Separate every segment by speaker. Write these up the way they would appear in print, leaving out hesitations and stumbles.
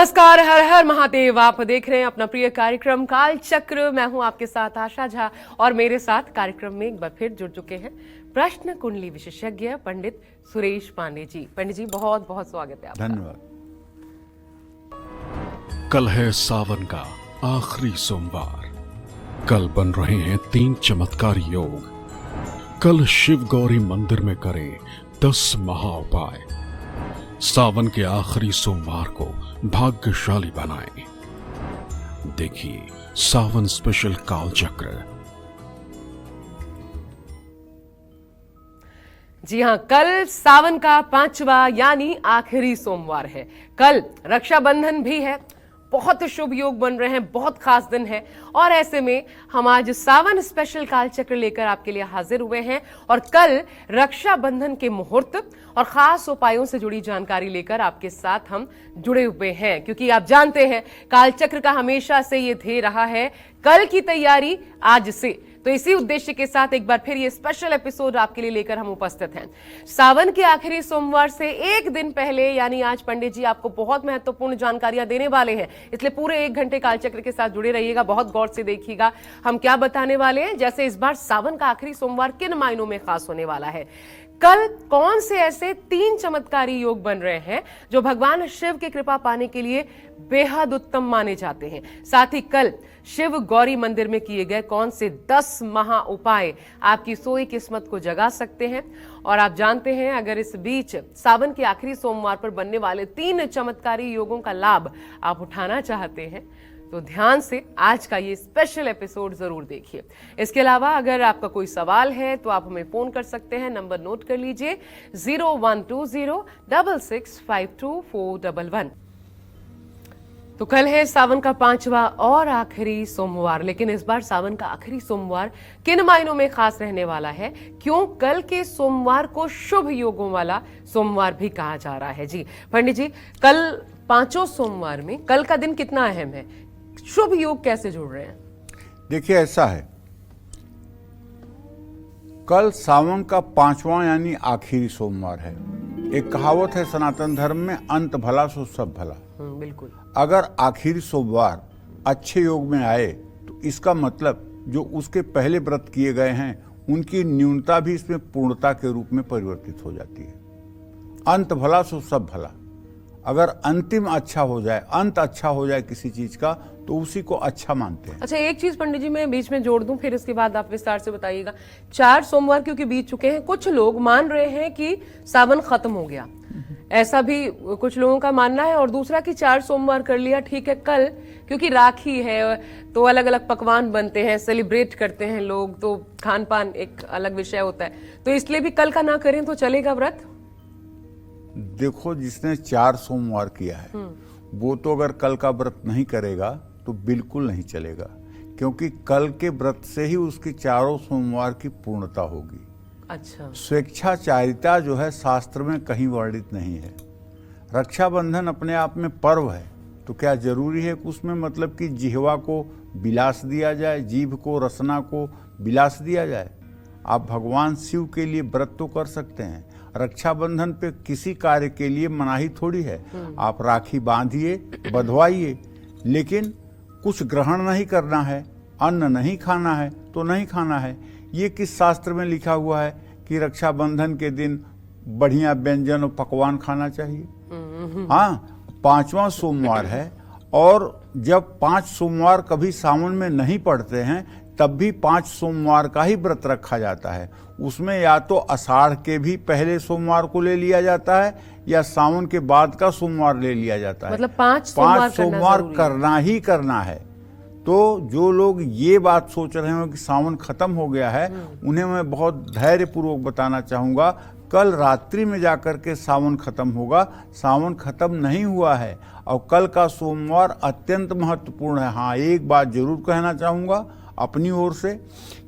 Speaker 1: नमस्कार, हर हर महादेव। आप देख रहे हैं अपना प्रिय कार्यक्रम काल चक्र। मैं हूं आपके साथ आशा झा और मेरे साथ कार्यक्रम में एक बार फिर जुड़ चुके हैं प्रश्न कुंडली विशेषज्ञ पंडित सुरेश पांडे जी। पंडित जी, बहुत बहुत स्वागत है आपका।
Speaker 2: धन्यवाद।
Speaker 3: कल है सावन का आखिरी सोमवार। कल बन रहे हैं 3 चमत्कारी योग। कल शिव गौरी मंदिर में करें 10 महाउपाय। सावन के आखिरी सोमवार को भाग्यशाली बनाएं। देखिए सावन स्पेशल काल चक्र।
Speaker 1: जी हां, कल सावन का 5वां यानी आखिरी सोमवार है। कल रक्षाबंधन भी है। बहुत शुभ योग बन रहे हैं, बहुत खास दिन है और ऐसे में हम आज सावन स्पेशल कालचक्र लेकर आपके लिए हाजिर हुए हैं और कल रक्षाबंधन के मुहूर्त और खास उपायों से जुड़ी जानकारी लेकर आपके साथ हम जुड़े हुए हैं, क्योंकि आप जानते हैं कालचक्र का हमेशा से ये ध्येय रहा है कल की तैयारी आज से। तो इसी उद्देश्य के साथ एक बार फिर ये स्पेशल एपिसोड आपके लिए लेकर हम उपस्थित हैं। सावन के आखिरी सोमवार से एक दिन पहले यानी आज पंडित जी आपको बहुत महत्वपूर्ण जानकारियां देने वाले हैं, इसलिए पूरे 1 घंटे कालचक्र के साथ जुड़े रहिएगा। बहुत गौर से देखिएगा हम क्या बताने वाले हैं। जैसे इस बार सावन का आखिरी सोमवार किन मायनों में खास होने वाला है, कल कौन से ऐसे 3 चमत्कारी योग बन रहे हैं जो भगवान शिव की कृपा पाने के लिए बेहद उत्तम माने जाते हैं। साथ ही कल शिव गौरी मंदिर में किए गए कौन से 10 महा उपाय आपकी सोई किस्मत को जगा सकते हैं। और आप जानते हैं अगर इस बीच सावन के आखिरी सोमवार पर बनने वाले 3 चमत्कारी योगों का लाभ आप उठाना चाहते हैं तो ध्यान से आज का ये स्पेशल एपिसोड जरूर देखिए। इसके अलावा अगर आपका कोई सवाल है तो आप हमें फोन कर सकते हैं। नंबर नोट कर लीजिए 012066524411। तो कल है सावन का 5वां और आखिरी सोमवार, लेकिन इस बार सावन का आखिरी सोमवार किन मायनों में खास रहने वाला है, क्यों कल के सोमवार को शुभ योगों वाला सोमवार भी कहा जा रहा है। जी पंडित जी, कल 5 सोमवार में कल का दिन कितना अहम है, शुभ योग कैसे जुड़ रहे हैं?
Speaker 2: देखिए ऐसा है, कल सावन का 5वां यानी आखिरी सोमवार है। एक कहावत है सनातन धर्म में, अंत भला सो सब भला।
Speaker 1: बिल्कुल।
Speaker 2: अगर आखिरी सोमवार अच्छे योग में आए तो इसका मतलब जो उसके पहले व्रत किए गए हैं उनकी न्यूनता भी इसमें पूर्णता के रूप में परिवर्तित हो जाती है। अंत भला सो सब भला। अगर अंतिम अच्छा हो जाए, अंत अच्छा हो जाए किसी चीज का तो उसी को अच्छा मानते हैं।
Speaker 1: अच्छा, एक चीज पंडित जी मैं बीच में जोड़ दूं, फिर इसके बाद आप विस्तार से बताइएगा। 4 सोमवार क्योंकि बीत चुके हैं, कुछ लोग मान रहे हैं कि सावन खत्म हो गया, ऐसा भी कुछ लोगों का मानना है। और दूसरा कि 4 सोमवार कर लिया ठीक है, कल क्योंकि राखी है तो अलग अलग पकवान बनते हैं, सेलिब्रेट करते हैं लोग, तो खान पान एक अलग विषय होता है, तो इसलिए भी कल का ना करें तो चलेगा व्रत?
Speaker 2: देखो, जिसने 4 सोमवार किया है वो तो अगर कल का व्रत नहीं करेगा तो बिल्कुल नहीं चलेगा, क्योंकि कल के व्रत से ही उसकी 4 सोमवार की पूर्णता होगी।
Speaker 1: अच्छा।
Speaker 2: स्वेच्छाचारिता जो है शास्त्र में कहीं वर्णित नहीं है। रक्षाबंधन अपने आप में पर्व है, तो क्या जरूरी है कि उसमें मतलब कि जिह्वा को विलास दिया जाए, जीभ को, रसना को विलास दिया जाए? आप भगवान शिव के लिए व्रत तो कर सकते हैं, रक्षाबंधन पे किसी कार्य के लिए मनाही थोड़ी है। आप राखी बांधिए, बंधवाइए, लेकिन कुछ ग्रहण नहीं करना है, अन्न नहीं खाना है तो नहीं खाना है। ये किस शास्त्र में लिखा हुआ है कि रक्षाबंधन के दिन बढ़िया व्यंजन और पकवान खाना चाहिए? हाँ, 5वां सोमवार है और जब 5 सोमवार कभी सावन में नहीं पड़ते हैं तब भी 5 सोमवार का ही व्रत रखा जाता है। उसमें या तो आषाढ़ के भी पहले सोमवार को ले लिया जाता है या सावन के बाद का सोमवार ले लिया जाता है।
Speaker 1: मतलब 5
Speaker 2: सोमवार करना ही करना है। तो जो लोग ये बात सोच रहे हो कि सावन खत्म हो गया है, उन्हें मैं बहुत धैर्य पूर्वक बताना चाहूंगा, कल रात्रि में जाकर के सावन खत्म होगा। सावन खत्म नहीं हुआ है और कल का सोमवार अत्यंत महत्वपूर्ण है। हाँ, एक बात जरूर कहना चाहूंगा अपनी ओर से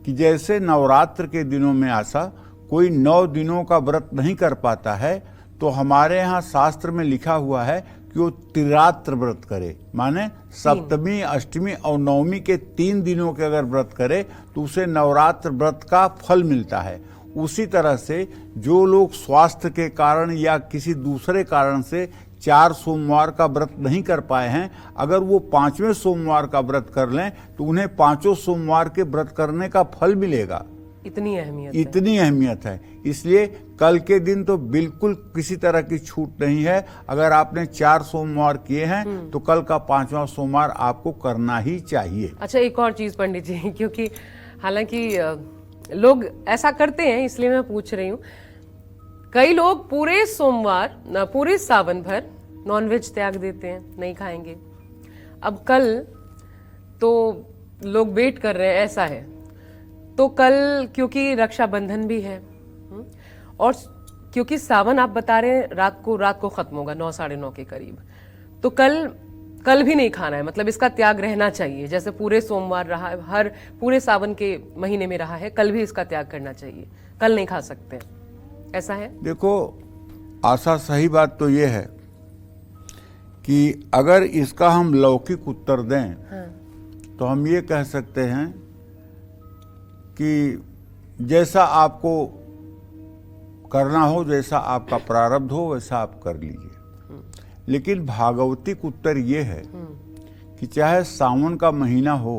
Speaker 2: कि जैसे नवरात्र के दिनों में ऐसा कोई 9 दिनों का व्रत नहीं कर पाता है, तो हमारे यहाँ शास्त्र में लिखा हुआ है कि वो त्रिरात्र व्रत करे, माने सप्तमी, अष्टमी और नवमी के 3 दिनों के अगर व्रत करे तो उसे नवरात्र व्रत का फल मिलता है। उसी तरह से जो लोग स्वास्थ्य के कारण या किसी दूसरे कारण से 4 सोमवार का व्रत नहीं कर पाए हैं, अगर वो 5वें सोमवार का व्रत कर लें तो उन्हें 5 सोमवार के व्रत करने का फल मिलेगा।
Speaker 1: इतनी अहमियत
Speaker 2: इतनी अहमियत है। इसलिए कल के दिन तो बिल्कुल किसी तरह की छूट नहीं है। अगर आपने 4 सोमवार किए हैं तो कल का 5वां सोमवार आपको करना ही चाहिए।
Speaker 1: अच्छा, एक और चीज पंडित जी, क्योंकि हालांकि लोग ऐसा करते हैं इसलिए मैं पूछ रही हूँ, कई लोग पूरे सोमवार पूरे सावन भर नॉनवेज त्याग देते हैं, नहीं खाएंगे। अब कल तो लोग वेट कर रहे हैं, ऐसा है तो कल क्योंकि रक्षाबंधन भी है और क्योंकि सावन आप बता रहे हैं रात को खत्म होगा 9 साढ़े 9 के करीब, तो कल भी नहीं खाना है, मतलब इसका त्याग रहना चाहिए। जैसे पूरे सोमवार रहा है, हर पूरे सावन के महीने में रहा है, कल भी इसका त्याग करना चाहिए, कल नहीं खा सकते, ऐसा है?
Speaker 2: देखो, आशा सही बात तो ये है कि अगर इसका हम लौकिक उत्तर दें तो हम ये कह सकते हैं कि जैसा आपको करना हो, जैसा आपका प्रारब्ध हो, वैसा आप कर लीजिए। लेकिन भागवतिक उत्तर ये है कि चाहे सावन का महीना हो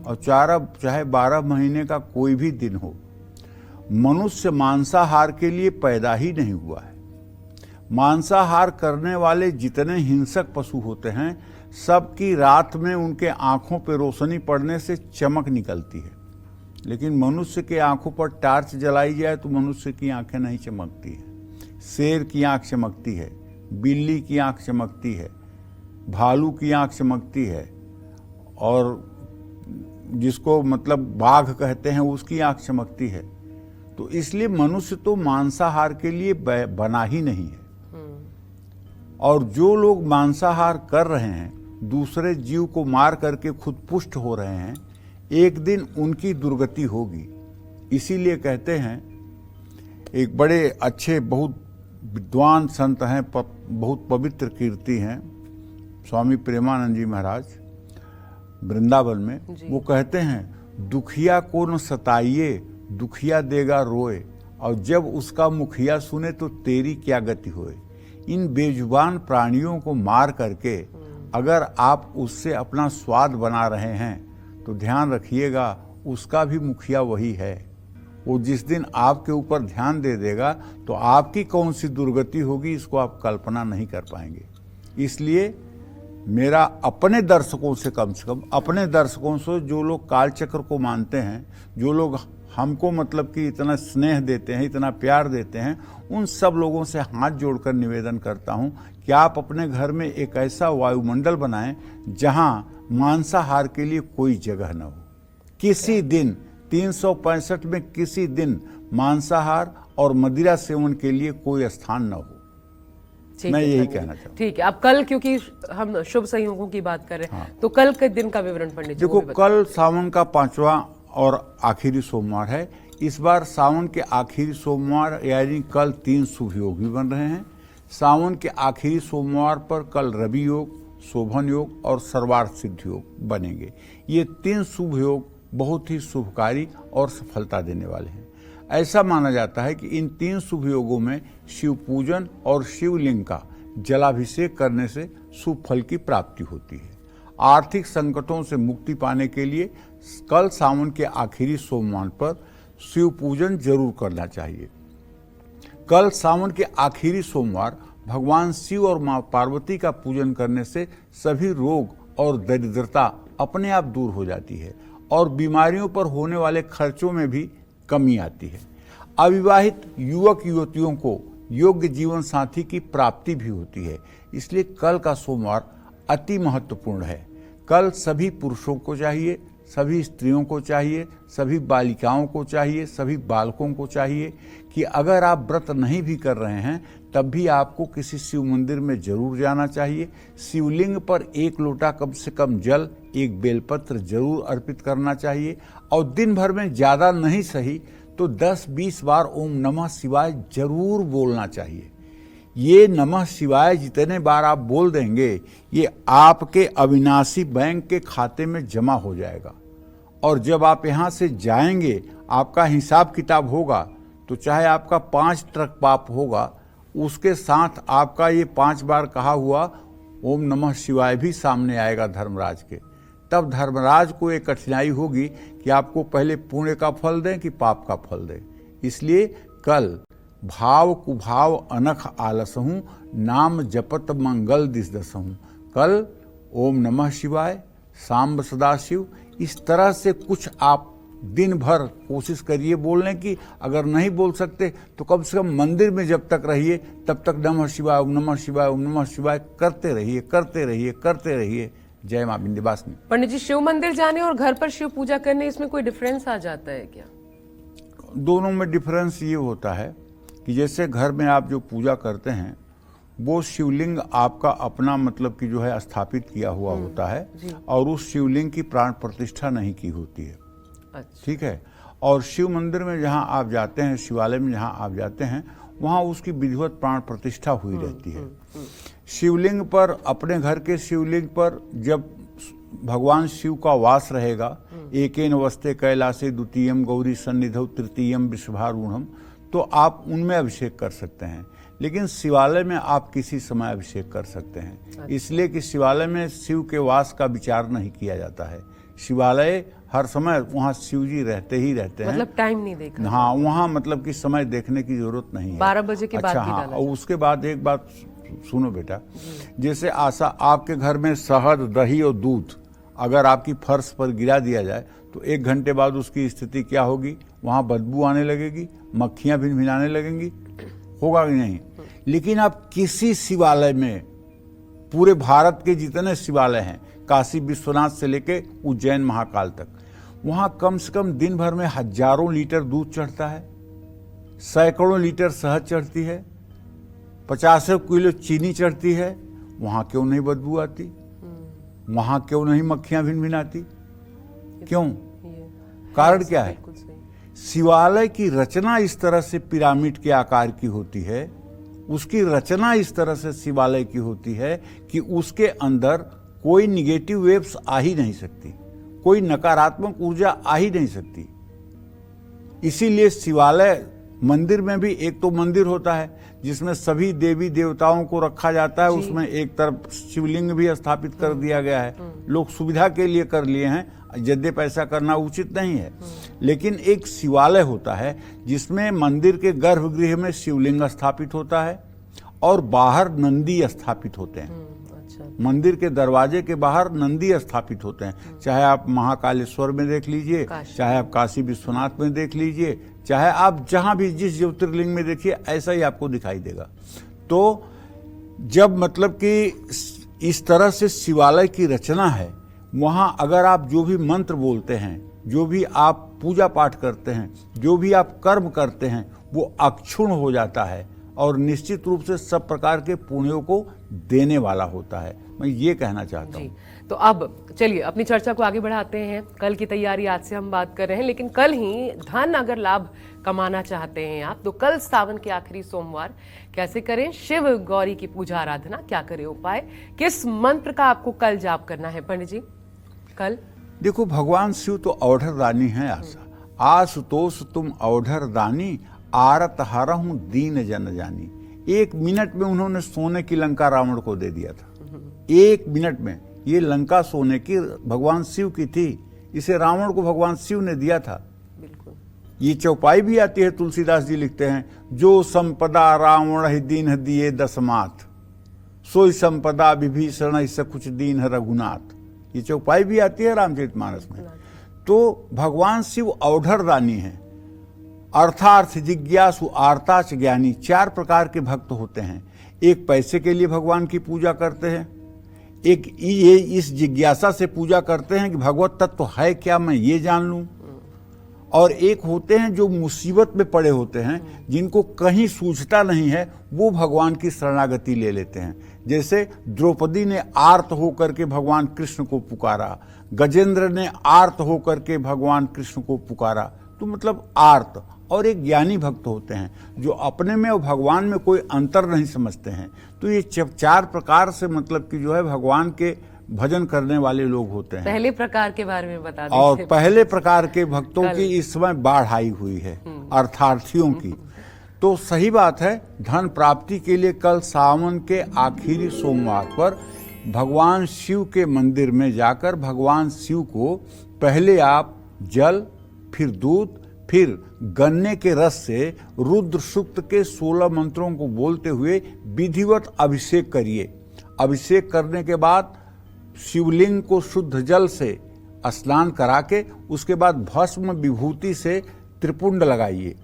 Speaker 2: और चाहे 12 महीने का कोई भी दिन हो, मनुष्य मांसाहार के लिए पैदा ही नहीं हुआ है। मांसाहार करने वाले जितने हिंसक पशु होते हैं, सबकी रात में उनके आंखों पर रोशनी पड़ने से चमक निकलती है, लेकिन मनुष्य के आंखों पर टार्च जलाई जाए तो मनुष्य की आंखें नहीं चमकती है। शेर की आंख चमकती है, बिल्ली की आंख चमकती है, भालू की आंख चमकती है, और जिसको मतलब बाघ कहते हैं उसकी आंख चमकती है। तो इसलिए मनुष्य तो मांसाहार के लिए बना ही नहीं है। और जो लोग मांसाहार कर रहे हैं, दूसरे जीव को मार करके खुद पुष्ट हो रहे हैं, एक दिन उनकी दुर्गति होगी। इसीलिए कहते हैं, एक बड़े अच्छे बहुत विद्वान संत हैं, बहुत पवित्र कीर्ति हैं, स्वामी प्रेमानंद जी महाराज वृंदावन में, वो कहते हैं, दुखिया को न सताइए, दुखिया देगा रोए, और जब उसका मुखिया सुने तो तेरी क्या गति होए। इन बेजुबान प्राणियों को मार करके अगर आप उससे अपना स्वाद बना रहे हैं तो ध्यान रखिएगा, उसका भी मुखिया वही है। वो जिस दिन आपके ऊपर ध्यान दे देगा तो आपकी कौन सी दुर्गति होगी, इसको आप कल्पना नहीं कर पाएंगे। इसलिए मेरा अपने दर्शकों से, कम से कम अपने दर्शकों से, जो लोग कालचक्र को मानते हैं, जो लोग हमको मतलब कि इतना स्नेह देते हैं, इतना प्यार देते हैं, उन सब लोगों से हाथ जोड़कर निवेदन करता हूं कि आप अपने घर में एक ऐसा वायुमंडल बनाएं जहां मांसाहार के लिए कोई जगह न हो। किसी दिन 365 में किसी दिन मांसाहार और मदिरा सेवन के लिए कोई स्थान न हो। मैं यही कहना चाहता हूँ।
Speaker 1: ठीक है, अब कल क्योंकि हम शुभ संयोगों की बात कर रहे हैं, तो कल के दिन का विवरण पंडित जी।
Speaker 2: देखो, कल सावन का 5वां और आखिरी सोमवार है। इस बार सावन के आखिरी सोमवार यानी कल 3 शुभ योग भी बन रहे हैं। सावन के आखिरी सोमवार पर कल रवि योग, शोभन योग और सर्वार्थ सिद्ध योग बनेंगे। ये 3 शुभ योग बहुत ही शुभकारी और सफलता देने वाले हैं। ऐसा माना जाता है कि इन 3 शुभ योगों में शिव पूजन और शिवलिंग का जलाभिषेक करने से शुभ फल की प्राप्ति होती है। आर्थिक संकटों से मुक्ति पाने के लिए कल सावन के आखिरी सोमवार पर शिव पूजन जरूर करना चाहिए। कल सावन के आखिरी सोमवार भगवान शिव और मां पार्वती का पूजन करने से सभी रोग और दरिद्रता अपने आप दूर हो जाती है और बीमारियों पर होने वाले खर्चों में भी कमी आती है। अविवाहित युवक युवतियों को योग्य जीवन साथी की प्राप्ति भी होती है। इसलिए कल का सोमवार अति महत्वपूर्ण है। कल सभी पुरुषों को चाहिए, सभी स्त्रियों को चाहिए, सभी बालिकाओं को चाहिए, सभी बालकों को चाहिए कि अगर आप व्रत नहीं भी कर रहे हैं तब भी आपको किसी शिव मंदिर में जरूर जाना चाहिए। शिवलिंग पर 1 लोटा कम से कम जल, 1 बेलपत्र जरूर अर्पित करना चाहिए और दिन भर में ज़्यादा नहीं सही तो 10-20 बार ओम नमः शिवाय जरूर बोलना चाहिए। ये नमः शिवाय जितने बार आप बोल देंगे, ये आपके अविनाशी बैंक के खाते में जमा हो जाएगा और जब आप यहाँ से जाएंगे, आपका हिसाब किताब होगा तो चाहे आपका 5 ट्रक पाप होगा उसके साथ आपका ये 5 बार कहा हुआ ओम नमः शिवाय भी सामने आएगा धर्मराज के। तब धर्मराज को एक कठिनाई होगी कि आपको पहले पुण्य का फल दें कि पाप का फल दें। इसलिए कल भाव कुभाव अनख आलसहूँ, नाम जपत मंगल दिस दसहूँ। कल ओम नमः शिवाय, सांब सदाशिव, इस तरह से कुछ आप दिन भर कोशिश करिए बोलने की। अगर नहीं बोल सकते तो कम से कम मंदिर में जब तक रहिए तब तक नमः शिवाय ओम नमः शिवाय ओम नमः शिवाय करते रहिए, करते रहिए, करते रहिए। जय मां विंध्यवासिनी।
Speaker 1: पंडित जी, शिव मंदिर जाने और घर पर शिव पूजा करने, इसमें कोई डिफरेंस आ जाता है क्या?
Speaker 2: दोनों में डिफरेंस ये होता है कि जैसे घर में आप जो पूजा करते हैं वो शिवलिंग आपका अपना मतलब कि जो है स्थापित किया हुआ होता है और उस शिवलिंग की प्राण प्रतिष्ठा नहीं की होती है।
Speaker 1: अच्छा।
Speaker 2: ठीक है। और शिव मंदिर में जहाँ आप जाते हैं, शिवालय में जहाँ आप जाते हैं, वहाँ उसकी विधिवत प्राण प्रतिष्ठा हुई रहती है। शिवलिंग पर, अपने घर के शिवलिंग पर जब भगवान शिव का वास रहेगा, एकेन वस्ते कैलासे द्वितीयम गौरी सन्निधौ तृतीयम विश्वभारूढ़म, तो आप उनमें अभिषेक कर सकते हैं। लेकिन शिवालय में आप किसी समय अभिषेक कर सकते हैं, इसलिए कि शिवालय में शिव के वास का विचार नहीं किया जाता है। शिवालय हर समय वहाँ शिव जी रहते ही रहते हैं।
Speaker 1: मतलब टाइम नहीं देखा?
Speaker 2: हाँ, वहाँ मतलब कि समय देखने की जरूरत नहीं है।
Speaker 1: 12 बजे के बाद
Speaker 2: अच्छा,
Speaker 1: भी
Speaker 2: हाँ।
Speaker 1: डाला
Speaker 2: और उसके बाद एक बात सुनो बेटा, जैसे आशा आपके घर में शहद, दही और दूध अगर आपकी फर्श पर गिरा दिया जाए तो 1 घंटे बाद उसकी स्थिति क्या होगी? वहाँ बदबू आने लगेगी, मक्खियाँ भिनभिनाने लगेंगी, होगा कि नहीं? लेकिन आप किसी शिवालय में, पूरे भारत के जितने शिवालय हैं, काशी विश्वनाथ से लेके उज्जैन महाकाल तक, वहाँ कम से कम दिन भर में हजारों लीटर दूध चढ़ता है, सैकड़ों लीटर शहद चढ़ती है, 50 किलो चीनी चढ़ती है। वहाँ क्यों नहीं बदबू आती? वहाँ क्यों नहीं मक्खियाँ भिनभिनाती? क्यों? कारण क्या है? शिवालय की रचना इस तरह से पिरामिड के आकार की होती है, उसकी रचना इस तरह से शिवालय की होती है कि उसके अंदर कोई निगेटिव वेव्स आ ही नहीं सकती, कोई नकारात्मक ऊर्जा आ ही नहीं सकती। इसीलिए शिवालय, मंदिर में भी एक तो मंदिर होता है जिसमें सभी देवी देवताओं को रखा जाता है, उसमें एक तरफ शिवलिंग भी स्थापित कर दिया गया है। लोग सुविधा के लिए कर लिए हैं, यद्यप ऐसा करना उचित नहीं है। लेकिन एक शिवालय होता है जिसमें मंदिर के गर्भगृह में शिवलिंग स्थापित होता है और बाहर नंदी स्थापित होते हैं। मंदिर के दरवाजे के बाहर नंदी स्थापित होते हैं। चाहे आप महाकालेश्वर में देख लीजिए, चाहे आप काशी विश्वनाथ में देख लीजिए, चाहे आप जहां भी जिस ज्योतिर्लिंग में देखिए, ऐसा ही आपको दिखाई देगा। तो जब मतलब कि इस तरह से शिवालय की रचना है, वहां अगर आप जो भी मंत्र बोलते हैं, जो भी आप पूजा पाठ करते हैं, जो भी आप कर्म करते हैं, वो अक्षुण्ण हो जाता है और निश्चित रूप से सब प्रकार के पुण्यों को देने वाला होता है। मैं ये कहना चाहता हूँ।
Speaker 1: तो अब चलिए अपनी चर्चा को आगे बढ़ाते हैं। कल की तैयारी आज से हम बात कर रहे हैं, लेकिन कल ही धन अगर लाभ कमाना चाहते हैं आप, तो कल सावन के आखिरी सोमवार कैसे करें शिव गौरी की पूजा आराधना, क्या करें उपाय, किस मंत्र का आपको कल जाप करना है पंडित जी? कल
Speaker 2: देखो, भगवान शिव तो औढ़र दानी है। आशा आशुतोष तुम औढ़र दानी, आरत हरहूं दीन जन जानी। 1 मिनट में उन्होंने सोने की लंका रावण को दे दिया था। 1 मिनट में ये लंका सोने की भगवान शिव की थी, इसे रावण को भगवान शिव ने दिया था।
Speaker 1: बिल्कुल।
Speaker 2: ये चौपाई भी आती है, तुलसीदास जी लिखते हैं, जो संपदा रावण ही दीन दिए दसमात, सोई संपदा विभीषण सकुच दीन रघुनाथ। ये चौपाई भी आती है रामचरितमानस में। तो भगवान शिव औढ़र दानी है, अर्थार्थ जिज्ञासु आर्ताच ज्ञानी। 4 प्रकार के भक्त होते हैं। एक पैसे के लिए भगवान की पूजा करते हैं, एक ये इस जिज्ञासा से पूजा करते हैं कि भगवत तत्व है क्या, मैं ये जान लूं, और एक होते हैं जो मुसीबत में पड़े होते हैं, जिनको कहीं सूझता नहीं है, वो भगवान की शरणागति ले लेते हैं। जैसे द्रौपदी ने आर्त होकर के भगवान कृष्ण को पुकारा, गजेंद्र ने आर्त होकर के भगवान कृष्ण को पुकारा। तो मतलब आर्त। और एक ज्ञानी भक्त होते हैं जो अपने में और भगवान में कोई अंतर नहीं समझते हैं। तो ये 4 प्रकार से मतलब कि जो है भगवान के भजन करने वाले लोग होते हैं।
Speaker 1: पहले प्रकार के बारे में बता दीजिए।
Speaker 2: और पहले प्रकार के भक्तों की इस समय बाढ़ आई हुई है, अर्थार्थियों की। तो सही बात है, धन प्राप्ति के लिए कल सावन के आखिरी सोमवार पर भगवान शिव के मंदिर में जाकर भगवान शिव को पहले आप जल, फिर दूध, फिर गन्ने के रस से रुद्र सूक्त के 16 मंत्रों को बोलते हुए विधिवत अभिषेक करिए। अभिषेक करने के बाद शिवलिंग को शुद्ध जल से स्नान करा के उसके बाद भस्म विभूति से त्रिपुंड लगाइए।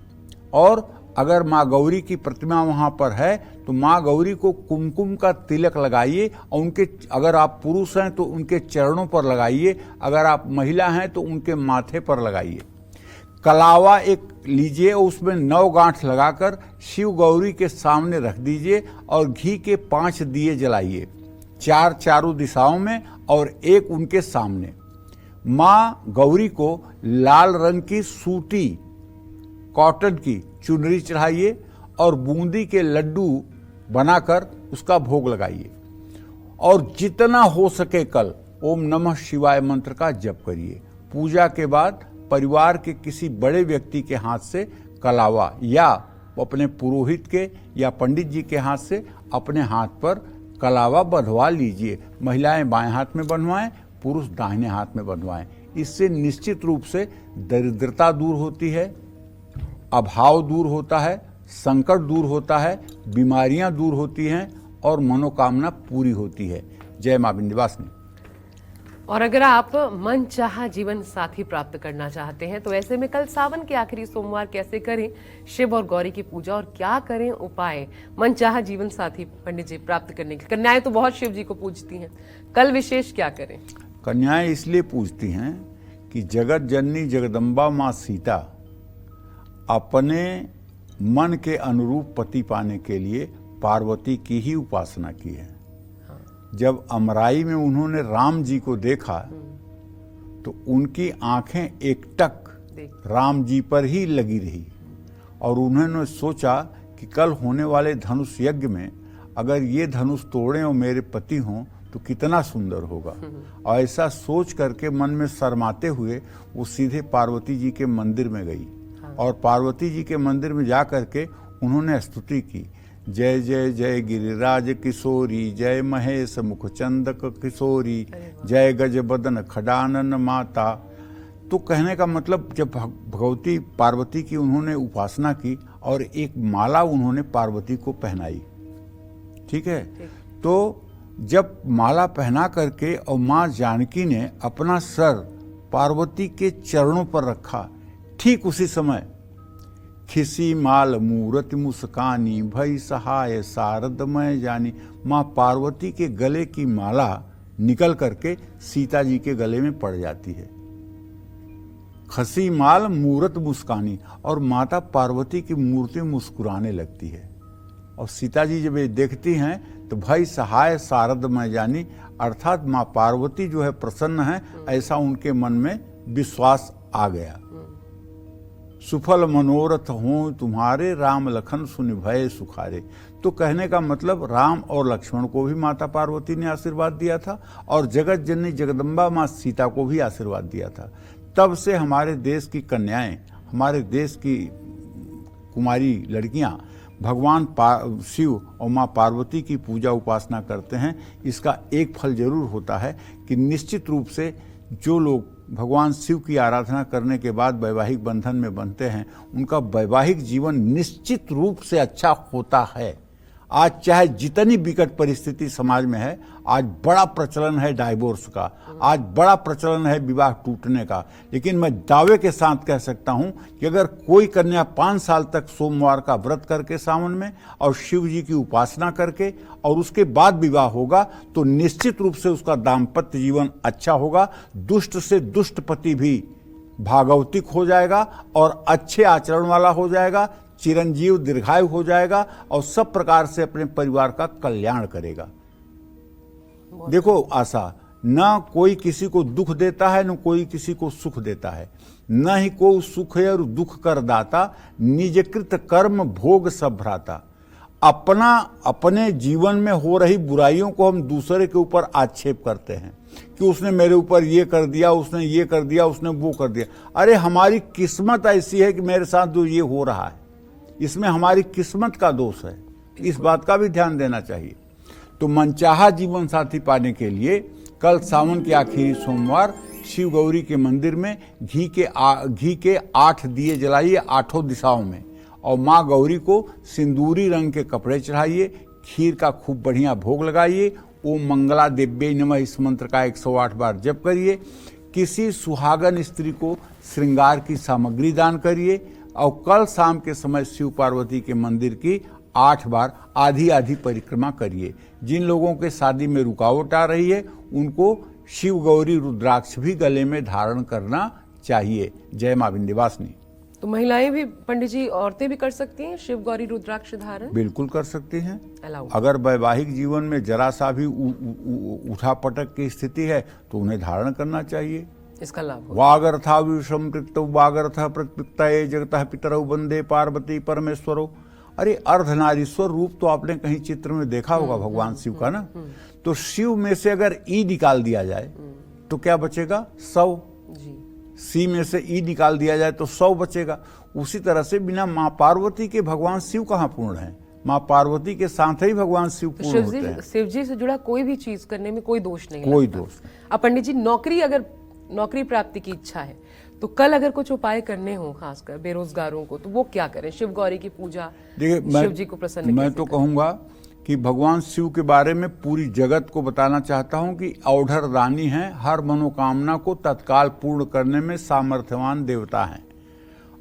Speaker 2: और अगर माँ गौरी की प्रतिमा वहाँ पर है तो माँ गौरी को कुमकुम का तिलक लगाइए और उनके, अगर आप पुरुष हैं तो उनके चरणों पर लगाइए, अगर आप महिला हैं तो उनके माथे पर लगाइए। कलावा एक लीजिए और उसमें 9 गांठ लगाकर शिव गौरी के सामने रख दीजिए और घी के 5 दिए जलाइए, 4 चारों दिशाओं में और एक उनके सामने। माँ गौरी को लाल रंग की सूती कॉटन की चुनरी चढ़ाइए और बूंदी के लड्डू बनाकर उसका भोग लगाइए। और जितना हो सके कल ओम नमः शिवाय मंत्र का जप करिए। पूजा के बाद परिवार के किसी बड़े व्यक्ति के हाथ से कलावा या अपने पुरोहित के या पंडित जी के हाथ से अपने हाथ पर कलावा बंधवा लीजिए। महिलाएं बाएं हाथ में बंधवाएं, पुरुष दाहिने हाथ में बंधवाएं। इससे निश्चित रूप से दरिद्रता दूर होती है, अभाव दूर होता है, संकट दूर होता है, बीमारियां दूर होती हैं और मनोकामना पूरी होती है। जय मां विंध्यवासिनी।
Speaker 1: और अगर आप मन चाहा जीवन साथी प्राप्त करना चाहते हैं तो ऐसे में कल सावन के आखिरी सोमवार कैसे करें शिव और गौरी की पूजा और क्या करें उपाय मन चाहा जीवन साथी पंडित जी प्राप्त करने के? कन्याएं तो बहुत शिव जी को पूजती हैं, कल विशेष क्या करें?
Speaker 2: कन्याएं इसलिए पूजती हैं कि जगत जननी जगदम्बा माँ सीता अपने मन के अनुरूप पति पाने के लिए पार्वती की ही उपासना की है। जब अमराई में उन्होंने राम जी को देखा तो उनकी आंखें एकटक राम जी पर ही लगी रही और उन्होंने सोचा कि कल होने वाले धनुष यज्ञ में अगर ये धनुष तोड़ें और मेरे पति हों तो कितना सुंदर होगा। और ऐसा सोच करके मन में शर्माते हुए वो सीधे पार्वती जी के मंदिर में गई और पार्वती जी के मंदिर में जा करके उन्होंने स्तुति की, जय जय जय गिरिराज किशोरी, जय महेश मुखचंदक किशोरी, जय गज बदन खडानन माता। तो कहने का मतलब जब भगवती पार्वती की उन्होंने उपासना की और एक माला उन्होंने पार्वती को पहनाई, ठीक है। तो जब माला पहना करके और माँ जानकी ने अपना सर पार्वती के चरणों पर रखा, ठीक उसी समय खिसी माल मूरति मुस्कानी, भई सहाय शारद मैं जानी। माँ पार्वती के गले की माला निकल करके सीता जी के गले में पड़ जाती है। खसी माल मूरत मुस्कानी, और माता पार्वती की मूर्ति मुस्कुराने लगती है और सीता जी जब ये देखती हैं तो भाई सहाय शारद मैं जानी, अर्थात माँ पार्वती जो है प्रसन्न है, ऐसा उनके मन में विश्वास आ गया। सुफल मनोरथ हों तुम्हारे, राम लखन सुनि भय सुखारे। तो कहने का मतलब राम और लक्ष्मण को भी माता पार्वती ने आशीर्वाद दिया था और जगत जननी जगदम्बा माँ सीता को भी आशीर्वाद दिया था। तब से हमारे देश की कन्याएं, हमारे देश की कुमारी लड़कियां भगवान शिव और माँ पार्वती की पूजा उपासना करते हैं। इसका एक फल जरूर होता है कि निश्चित रूप से जो लोग भगवान शिव की आराधना करने के बाद वैवाहिक बंधन में बंधते हैं, उनका वैवाहिक जीवन निश्चित रूप से अच्छा होता है। आज चाहे जितनी विकट परिस्थिति समाज में है, आज बड़ा प्रचलन है डाइवोर्स का, आज बड़ा प्रचलन है विवाह टूटने का, लेकिन मैं दावे के साथ कह सकता हूं कि अगर कोई कन्या 5 साल तक सोमवार का व्रत करके सावन में और शिव जी की उपासना करके और उसके बाद विवाह होगा तो निश्चित रूप से उसका दाम्पत्य जीवन अच्छा होगा। दुष्ट से दुष्ट पति भी भागवतिक हो जाएगा और अच्छे आचरण वाला हो जाएगा, चिरंजीव दीर्घायु हो जाएगा और सब प्रकार से अपने परिवार का कल्याण करेगा। देखो आशा, न कोई किसी को दुख देता है, न कोई किसी को सुख देता है, न ही को सुख और दुख कर दाता, निजकृत कर्म भोग सब भ्राता। अपने जीवन में हो रही बुराइयों को हम दूसरे के ऊपर आक्षेप करते हैं कि उसने मेरे ऊपर ये कर दिया, उसने ये कर दिया, उसने वो कर दिया। अरे हमारी किस्मत ऐसी है कि मेरे साथ जो ये हो रहा है, इसमें हमारी किस्मत का दोष है, इस बात का भी ध्यान देना चाहिए। तो मनचाहा जीवन साथी पाने के लिए कल सावन के आखिरी सोमवार शिव गौरी के मंदिर में घी के 8 दिए जलाइए 8 दिशाओं में, और माँ गौरी को सिंदूरी रंग के कपड़े चढ़ाइए, खीर का खूब बढ़िया भोग लगाइए, ओम मंगला देव्यै नमः इस मंत्र का 108 बार जप करिए। किसी सुहागन स्त्री को श्रृंगार की सामग्री दान करिए, और कल शाम के समय शिव पार्वती के मंदिर की 8 बार आधी आधी परिक्रमा करिए। जिन लोगों के शादी में रुकावट आ रही है उनको शिव गौरी रुद्राक्ष भी गले में धारण करना चाहिए। जय मां विंध्यवासिनी।
Speaker 1: तो महिलाएं भी पंडित जी, औरतें भी कर सकती हैं शिव गौरी रुद्राक्ष धारण?
Speaker 2: बिल्कुल कर सकती हैं।
Speaker 1: अलाउ।
Speaker 2: अगर वैवाहिक जीवन में जरा सा भी उठापटक की स्थिति है तो उन्हें धारण करना चाहिए।
Speaker 1: इसका लाभ
Speaker 2: वागर्था विषमृत वागर्थ प्रत्युक्ताये जगतः पितरौ वंदे पार्वती परमेश्वरो। अरे अर्धनारीश्वर रूप तो आपने कहीं चित्र में देखा होगा भगवान शिव का ना। तो शिव में से अगर ई निकाल दिया जाए तो क्या बचेगा? 100।
Speaker 1: जी।
Speaker 2: सी में से ई निकाल दिया जाए तो 100 बचेगा। उसी तरह से बिना माँ पार्वती के भगवान शिव कहाँ पूर्ण है? माँ पार्वती के साथ ही भगवान शिव पूर्ण होते हैं।
Speaker 1: शिव जी से जुड़ा कोई भी चीज करने में कोई दोष नहीं,
Speaker 2: कोई दोष।
Speaker 1: अब पंडित जी, नौकरी प्राप्ति की इच्छा है तो कल अगर कुछ उपाय करने हो, खासकर बेरोजगारों को, तो वो क्या करें? शिव गौरी की पूजा, शिव जी को प्रसन्न
Speaker 2: मैं तो कहूंगा कि भगवान शिव के बारे में पूरी जगत को बताना चाहता हूं कि औढ़र रानी हैं, हर मनोकामना को तत्काल पूर्ण करने में सामर्थ्यवान देवता हैं।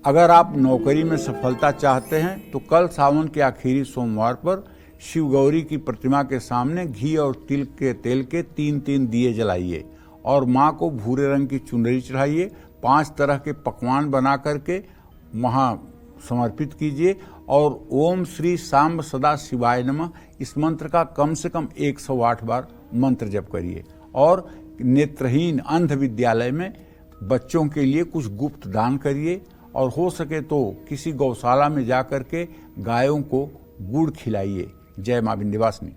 Speaker 2: अगर आप नौकरी में सफलता चाहते हैं तो कल सावन के आखिरी सोमवार पर शिव गौरी की प्रतिमा के सामने घी और तिल के तेल के 3-3 दिए जलाइए, और माँ को भूरे रंग की चुनरी चढ़ाइए। 5 तरह के पकवान बना करके वहाँ समर्पित कीजिए, और ओम श्री सांब सदा शिवाय नमः इस मंत्र का कम से कम 108 बार मंत्र जप करिए। और नेत्रहीन अंध विद्यालय में बच्चों के लिए कुछ गुप्त दान करिए, और हो सके तो किसी गौशाला में जाकर के गायों को गुड़ खिलाइए। जय मां विंध्यवासिनी।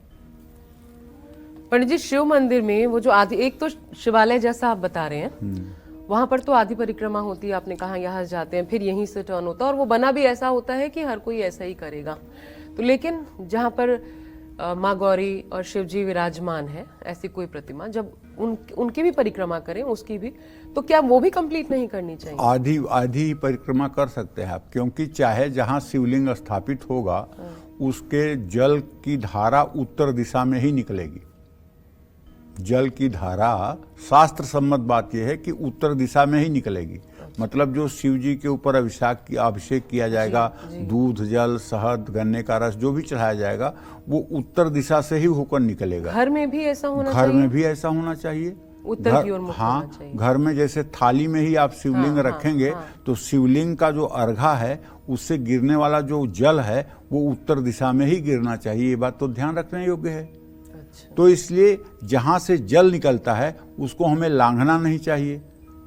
Speaker 1: पंडित जी, शिव मंदिर में वो जो आदि, एक तो शिवालय जैसा आप बता रहे हैं, वहां पर तो आधी परिक्रमा होती है, आपने कहा यहाँ जाते हैं फिर यहीं से टर्न होता है, और वो बना भी ऐसा होता है कि हर कोई ऐसा ही करेगा। तो लेकिन जहाँ पर माँ गौरी और शिव जी विराजमान है, ऐसी कोई प्रतिमा, जब उनकी भी परिक्रमा करें, उसकी भी, तो क्या वो भी कंप्लीट नहीं करनी चाहिए?
Speaker 2: आधी परिक्रमा कर सकते हैं आप, क्योंकि चाहे जहाँ शिवलिंग स्थापित होगा उसके जल की धारा उत्तर दिशा में ही निकलेगी। जल की धारा, शास्त्र सम्मत बात यह है कि उत्तर दिशा में ही निकलेगी। मतलब जो शिव जी के ऊपर अभिषेक किया जाएगा, दूध, जल, शहद, गन्ने का रस जो भी चढ़ाया जाएगा वो उत्तर दिशा से ही होकर निकलेगा।
Speaker 1: घर में भी ऐसा होना
Speaker 2: चाहिए? घर में भी ऐसा होना चाहिए।
Speaker 1: उत्तर की ओर मुख होना चाहिए।
Speaker 2: घर में जैसे थाली में ही आप शिवलिंग रखेंगे तो शिवलिंग का जो अर्घा है उससे गिरने वाला जो जल है वो उत्तर दिशा में ही गिरना चाहिए। ये बात तो ध्यान रखने योग्य है। तो इसलिए जहां से जल निकलता है उसको हमें लांघना नहीं चाहिए।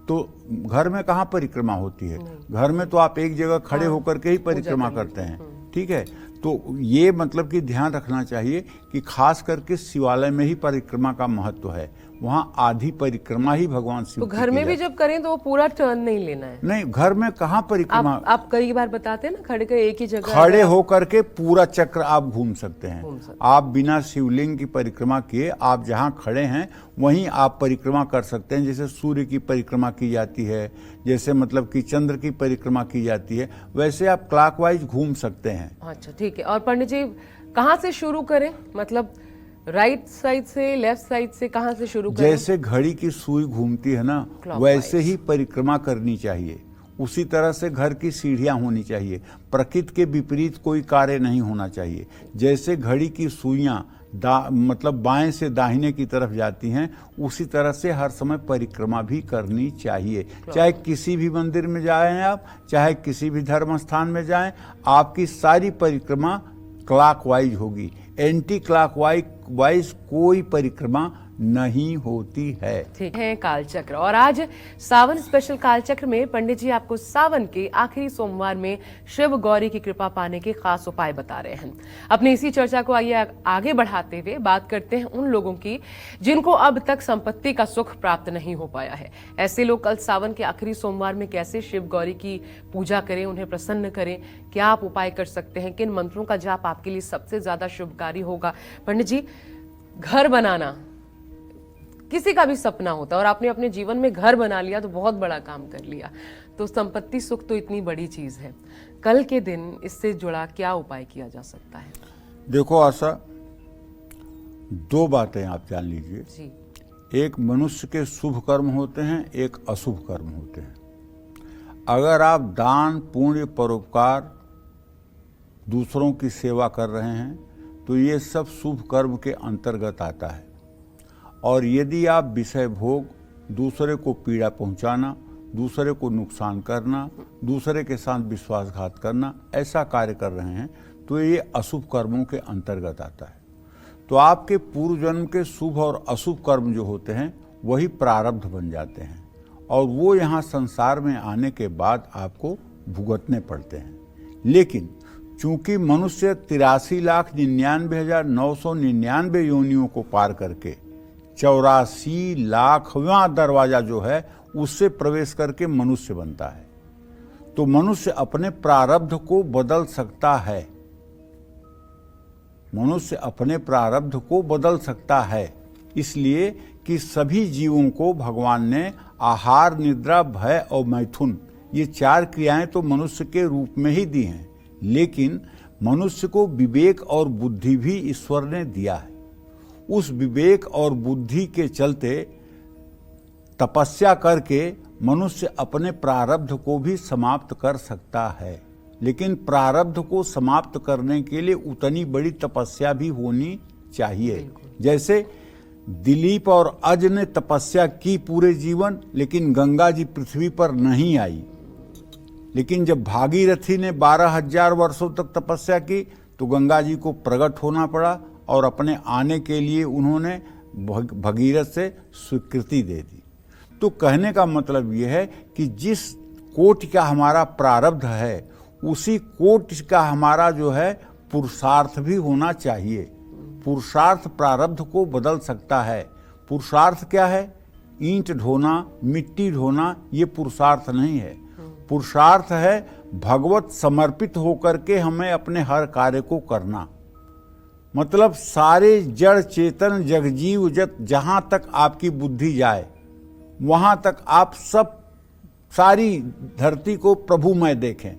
Speaker 2: तो घर में कहाँ परिक्रमा होती है? घर में तो आप एक जगह खड़े होकर के ही परिक्रमा करते हैं, ठीक है। तो ये मतलब कि ध्यान रखना चाहिए कि खास करके शिवालय में ही परिक्रमा का महत्व है। वहाँ आधी परिक्रमा ही भगवान शिव।
Speaker 1: तो घर में भी जब करें तो वो पूरा टर्न नहीं लेना है?
Speaker 2: नहीं, घर में कहाँ परिक्रमा।
Speaker 1: आप कई बार बताते हैं ना, खड़े कर एक ही जगह
Speaker 2: खड़े होकर के पूरा चक्र आप घूम सकते हैं। आप बिना शिवलिंग की परिक्रमा किए आप जहाँ खड़े हैं वहीं आप परिक्रमा कर सकते हैं। जैसे सूर्य की परिक्रमा की जाती है, जैसे मतलब कि चंद्र की परिक्रमा की जाती है, वैसे आप क्लॉकवाइज घूम सकते हैं।
Speaker 1: अच्छा, ठीक है। और पंडित जी, कहाँ से शुरू करें? मतलब राइट साइड से, लेफ्ट साइड से, कहाँ से शुरू करें?
Speaker 2: जैसे घड़ी की सुई घूमती है ना, वैसे ही परिक्रमा करनी चाहिए। उसी तरह से घर की सीढ़ियां होनी चाहिए। प्रकृति के विपरीत कोई कार्य नहीं होना चाहिए। जैसे घड़ी की सुइयां मतलब बाएं से दाहिने की तरफ जाती हैं, उसी तरह से हर समय परिक्रमा भी करनी चाहिए। चाहे किसी भी मंदिर में जाएं आप, चाहे किसी भी धर्म स्थान में जाएं, आपकी सारी परिक्रमा क्लॉकवाइज होगी। एंटी क्लॉकवाइज कोई परिक्रमा नहीं होती है।
Speaker 1: ठीक है, कालचक्र। और आज सावन स्पेशल कालचक्र में पंडित जी आपको सावन के आखिरी सोमवार में शिव गौरी की कृपा पाने के खास उपाय बता रहे हैं। अपनी इसी चर्चा को आइए आगे बढ़ाते हुए बात करते हैं उन लोगों की जिनको अब तक संपत्ति का सुख प्राप्त नहीं हो पाया है। ऐसे लोग कल सावन के आखिरी सोमवार में कैसे शिव गौरी की पूजा करें, उन्हें प्रसन्न करें, क्या आप उपाय कर सकते हैं, किन मंत्रों का जाप आपके लिए सबसे ज्यादा शुभकारी होगा। पंडित जी, घर बनाना किसी का भी सपना होता है और आपने अपने जीवन में घर बना लिया तो बहुत बड़ा काम कर लिया। तो संपत्ति सुख तो इतनी बड़ी चीज है, कल के दिन इससे जुड़ा क्या उपाय किया जा सकता है?
Speaker 2: देखो आशा, दो बातें आप जान लीजिए
Speaker 1: जी।
Speaker 2: एक मनुष्य के शुभ कर्म होते हैं, एक अशुभ कर्म होते हैं। अगर आप दान पुण्य परोपकार दूसरों की सेवा कर रहे हैं तो ये सब शुभ कर्म के अंतर्गत आता है। और यदि आप विषय भोग, दूसरे को पीड़ा पहुंचाना, दूसरे को नुकसान करना, दूसरे के साथ विश्वासघात करना, ऐसा कार्य कर रहे हैं तो ये अशुभ कर्मों के अंतर्गत आता है। तो आपके पूर्व जन्म के शुभ और अशुभ कर्म जो होते हैं वही प्रारब्ध बन जाते हैं और वो यहाँ संसार में आने के बाद आपको भुगतने पड़ते हैं। लेकिन चूंकि मनुष्य 83,99,999 योनियों को पार करके 84 लाखवां दरवाजा जो है उससे प्रवेश करके मनुष्य बनता है, तो मनुष्य अपने प्रारब्ध को बदल सकता है। मनुष्य अपने प्रारब्ध को बदल सकता है इसलिए कि सभी जीवों को भगवान ने आहार, निद्रा, भय और मैथुन ये 4 क्रियाएं तो मनुष्य के रूप में ही दी हैं, लेकिन मनुष्य को विवेक और बुद्धि भी ईश्वर ने दिया है। उस विवेक और बुद्धि के चलते तपस्या करके मनुष्य अपने प्रारब्ध को भी समाप्त कर सकता है। लेकिन प्रारब्ध को समाप्त करने के लिए उतनी बड़ी तपस्या भी होनी चाहिए। जैसे दिलीप और अज ने तपस्या की पूरे जीवन, लेकिन गंगा जी पृथ्वी पर नहीं आई। लेकिन जब भागीरथी ने 12,000 वर्षों तक तपस्या की तो गंगा जी को प्रकट होना पड़ा और अपने आने के लिए उन्होंने भगीरथ से स्वीकृति दे दी। तो कहने का मतलब यह है कि जिस कोटि का हमारा प्रारब्ध है उसी कोटि का हमारा जो है पुरुषार्थ भी होना चाहिए। पुरुषार्थ प्रारब्ध को बदल सकता है। पुरुषार्थ क्या है? ईंट ढोना, मिट्टी ढोना, ये पुरुषार्थ नहीं है। पुरुषार्थ है भगवत समर्पित होकर के हमें अपने हर कार्य को करना। मतलब सारे जड़ चेतन जगजीव जत जहां तक आपकी बुद्धि जाए वहां तक आप सब सारी धरती को प्रभुमय देखें।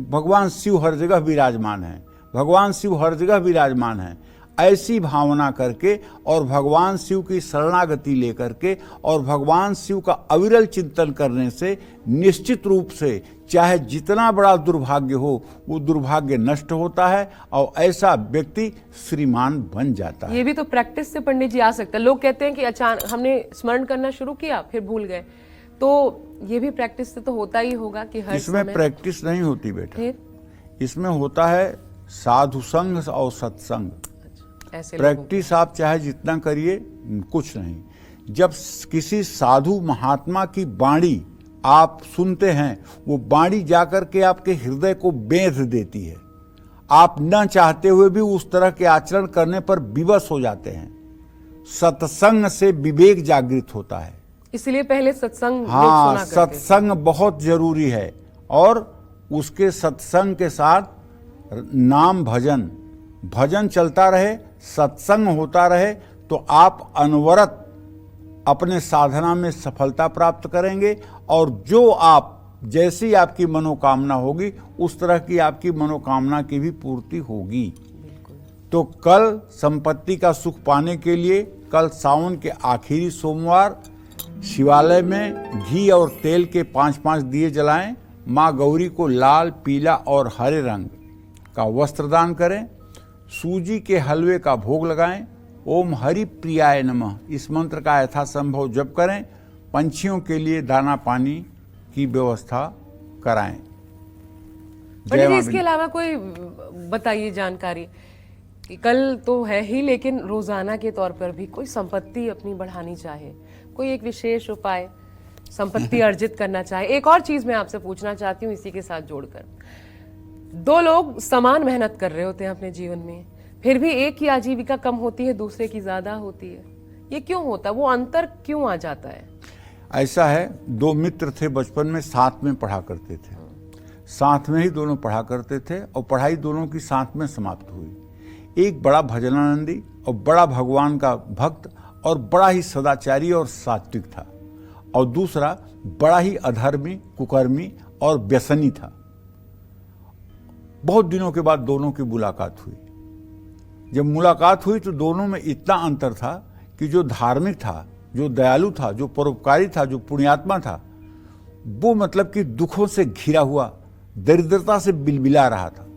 Speaker 2: भगवान शिव हर जगह विराजमान है, भगवान शिव हर जगह विराजमान है। ऐसी भावना करके और भगवान शिव की शरणागति लेकर के और भगवान शिव का अविरल चिंतन करने से निश्चित रूप से चाहे जितना बड़ा दुर्भाग्य हो वो दुर्भाग्य नष्ट होता है और ऐसा व्यक्ति श्रीमान बन जाता है।
Speaker 1: ये भी तो प्रैक्टिस से पंडित जी आ सकता है। लोग कहते हैं कि अचानक हमने स्मरण करना शुरू किया फिर भूल गए, तो ये भी प्रैक्टिस से तो होता ही होगा कि हर
Speaker 2: इसमें
Speaker 1: समय...
Speaker 2: प्रैक्टिस नहीं होती बेटा,
Speaker 1: इसमें
Speaker 2: होता है साधु संग और सत्संग। प्रैक्टिस आप चाहे जितना करिए कुछ नहीं। जब किसी साधु महात्मा की वाणी आप सुनते हैं वो वाणी जाकर के आपके हृदय को बेध देती है। आप न चाहते हुए भी उस तरह के आचरण करने पर विवश हो जाते हैं। सत्संग से विवेक जागृत होता है,
Speaker 1: इसलिए पहले सत्संग लोग
Speaker 2: हाँ,
Speaker 1: सुना करते
Speaker 2: सत्संग बहुत जरूरी है। और उसके सत्संग के साथ नाम भजन, भजन चलता रहे, सत्संग होता रहे तो आप अनवरत अपने साधना में सफलता प्राप्त करेंगे और जो आप जैसी आपकी मनोकामना होगी उस तरह की आपकी मनोकामना की भी पूर्ति होगी। तो कल संपत्ति का सुख पाने के लिए कल सावन के आखिरी सोमवार शिवालय में घी और तेल के 5-5 दिए जलाएं। माँ गौरी को लाल, पीला और हरे रंग का वस्त्र दान करें। सूजी के हलवे का भोग लगाएं। ओम हरि प्रियाय नमः इस मंत्र का यथासंभव जप करें। पंछियों के लिए दाना पानी की व्यवस्था कराएं।
Speaker 1: पंडित जी, इसके अलावा कोई बताइए जानकारी कि कल तो है ही, लेकिन रोजाना के तौर पर भी कोई संपत्ति अपनी बढ़ानी चाहे, कोई एक विशेष उपाय संपत्ति अर्जित करना चाहे। एक और चीज मैं आपसे पूछना चाहती हूँ इसी के साथ जोड़कर, दो लोग समान मेहनत कर रहे होते हैं अपने जीवन में, फिर भी एक की आजीविका कम होती है, दूसरे की ज्यादा होती है। ये क्यों होता है? वो अंतर क्यों आ जाता है?
Speaker 2: ऐसा है, दो मित्र थे, बचपन में साथ में पढ़ा करते थे, साथ में ही दोनों पढ़ा करते थे और पढ़ाई दोनों की साथ में समाप्त हुई। एक बड़ा भजनानंदी और बड़ा भगवान का भक्त और बड़ा ही सदाचारी और सात्विक था, और दूसरा बड़ा ही अधर्मी, कुकर्मी और व्यसनी था। बहुत दिनों के बाद दोनों की मुलाकात हुई। जब मुलाकात हुई तो दोनों में इतना अंतर था कि जो धार्मिक था, जो दयालु था, जो परोपकारी था, जो पुण्यात्मा था, वो मतलब कि दुखों से घिरा हुआ, दरिद्रता से बिलबिला रहा था,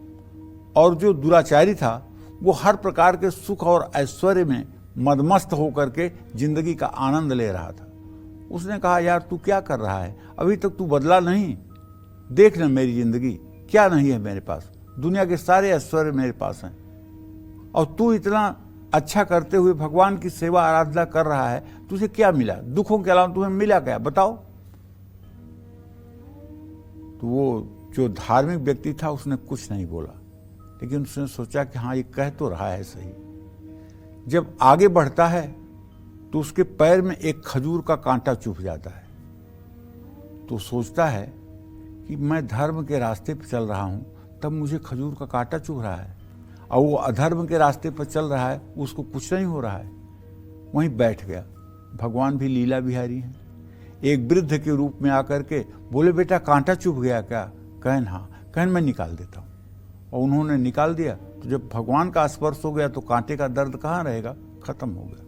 Speaker 2: और जो दुराचारी था वो हर प्रकार के सुख और ऐश्वर्य में मदमस्त होकर के जिंदगी का आनंद ले रहा था। उसने कहा, यार तू क्या कर रहा है, अभी तक तू बदला नहीं, देख ना मेरी जिंदगी, क्या नहीं है मेरे पास, दुनिया के सारे ऐश्वर्य मेरे पास हैं, और तू इतना अच्छा करते हुए भगवान की सेवा आराधना कर रहा है, तुझे क्या मिला, दुखों के अलावा तुम्हें मिला क्या, बताओ। तो वो जो धार्मिक व्यक्ति था उसने कुछ नहीं बोला, लेकिन उसने सोचा कि हाँ ये कह तो रहा है सही। जब आगे बढ़ता है तो उसके पैर में एक खजूर का कांटा चुभ जाता है, तो सोचता है कि मैं धर्म के रास्ते पर चल रहा हूं, तब मुझे खजूर का कांटा चुभ रहा है, और वो अधर्म के रास्ते पर चल रहा है, उसको कुछ नहीं हो रहा है। वहीं बैठ गया। भगवान भी लीला बिहारी हैं। एक वृद्ध के रूप में आकर के बोले, बेटा कांटा चुभ गया क्या? कहन हाँ, कहन मैं निकाल देता हूँ। और उन्होंने निकाल दिया। तो जब भगवान का स्पर्श हो गया तो कांटे का दर्द कहाँ रहेगा, खत्म हो गया।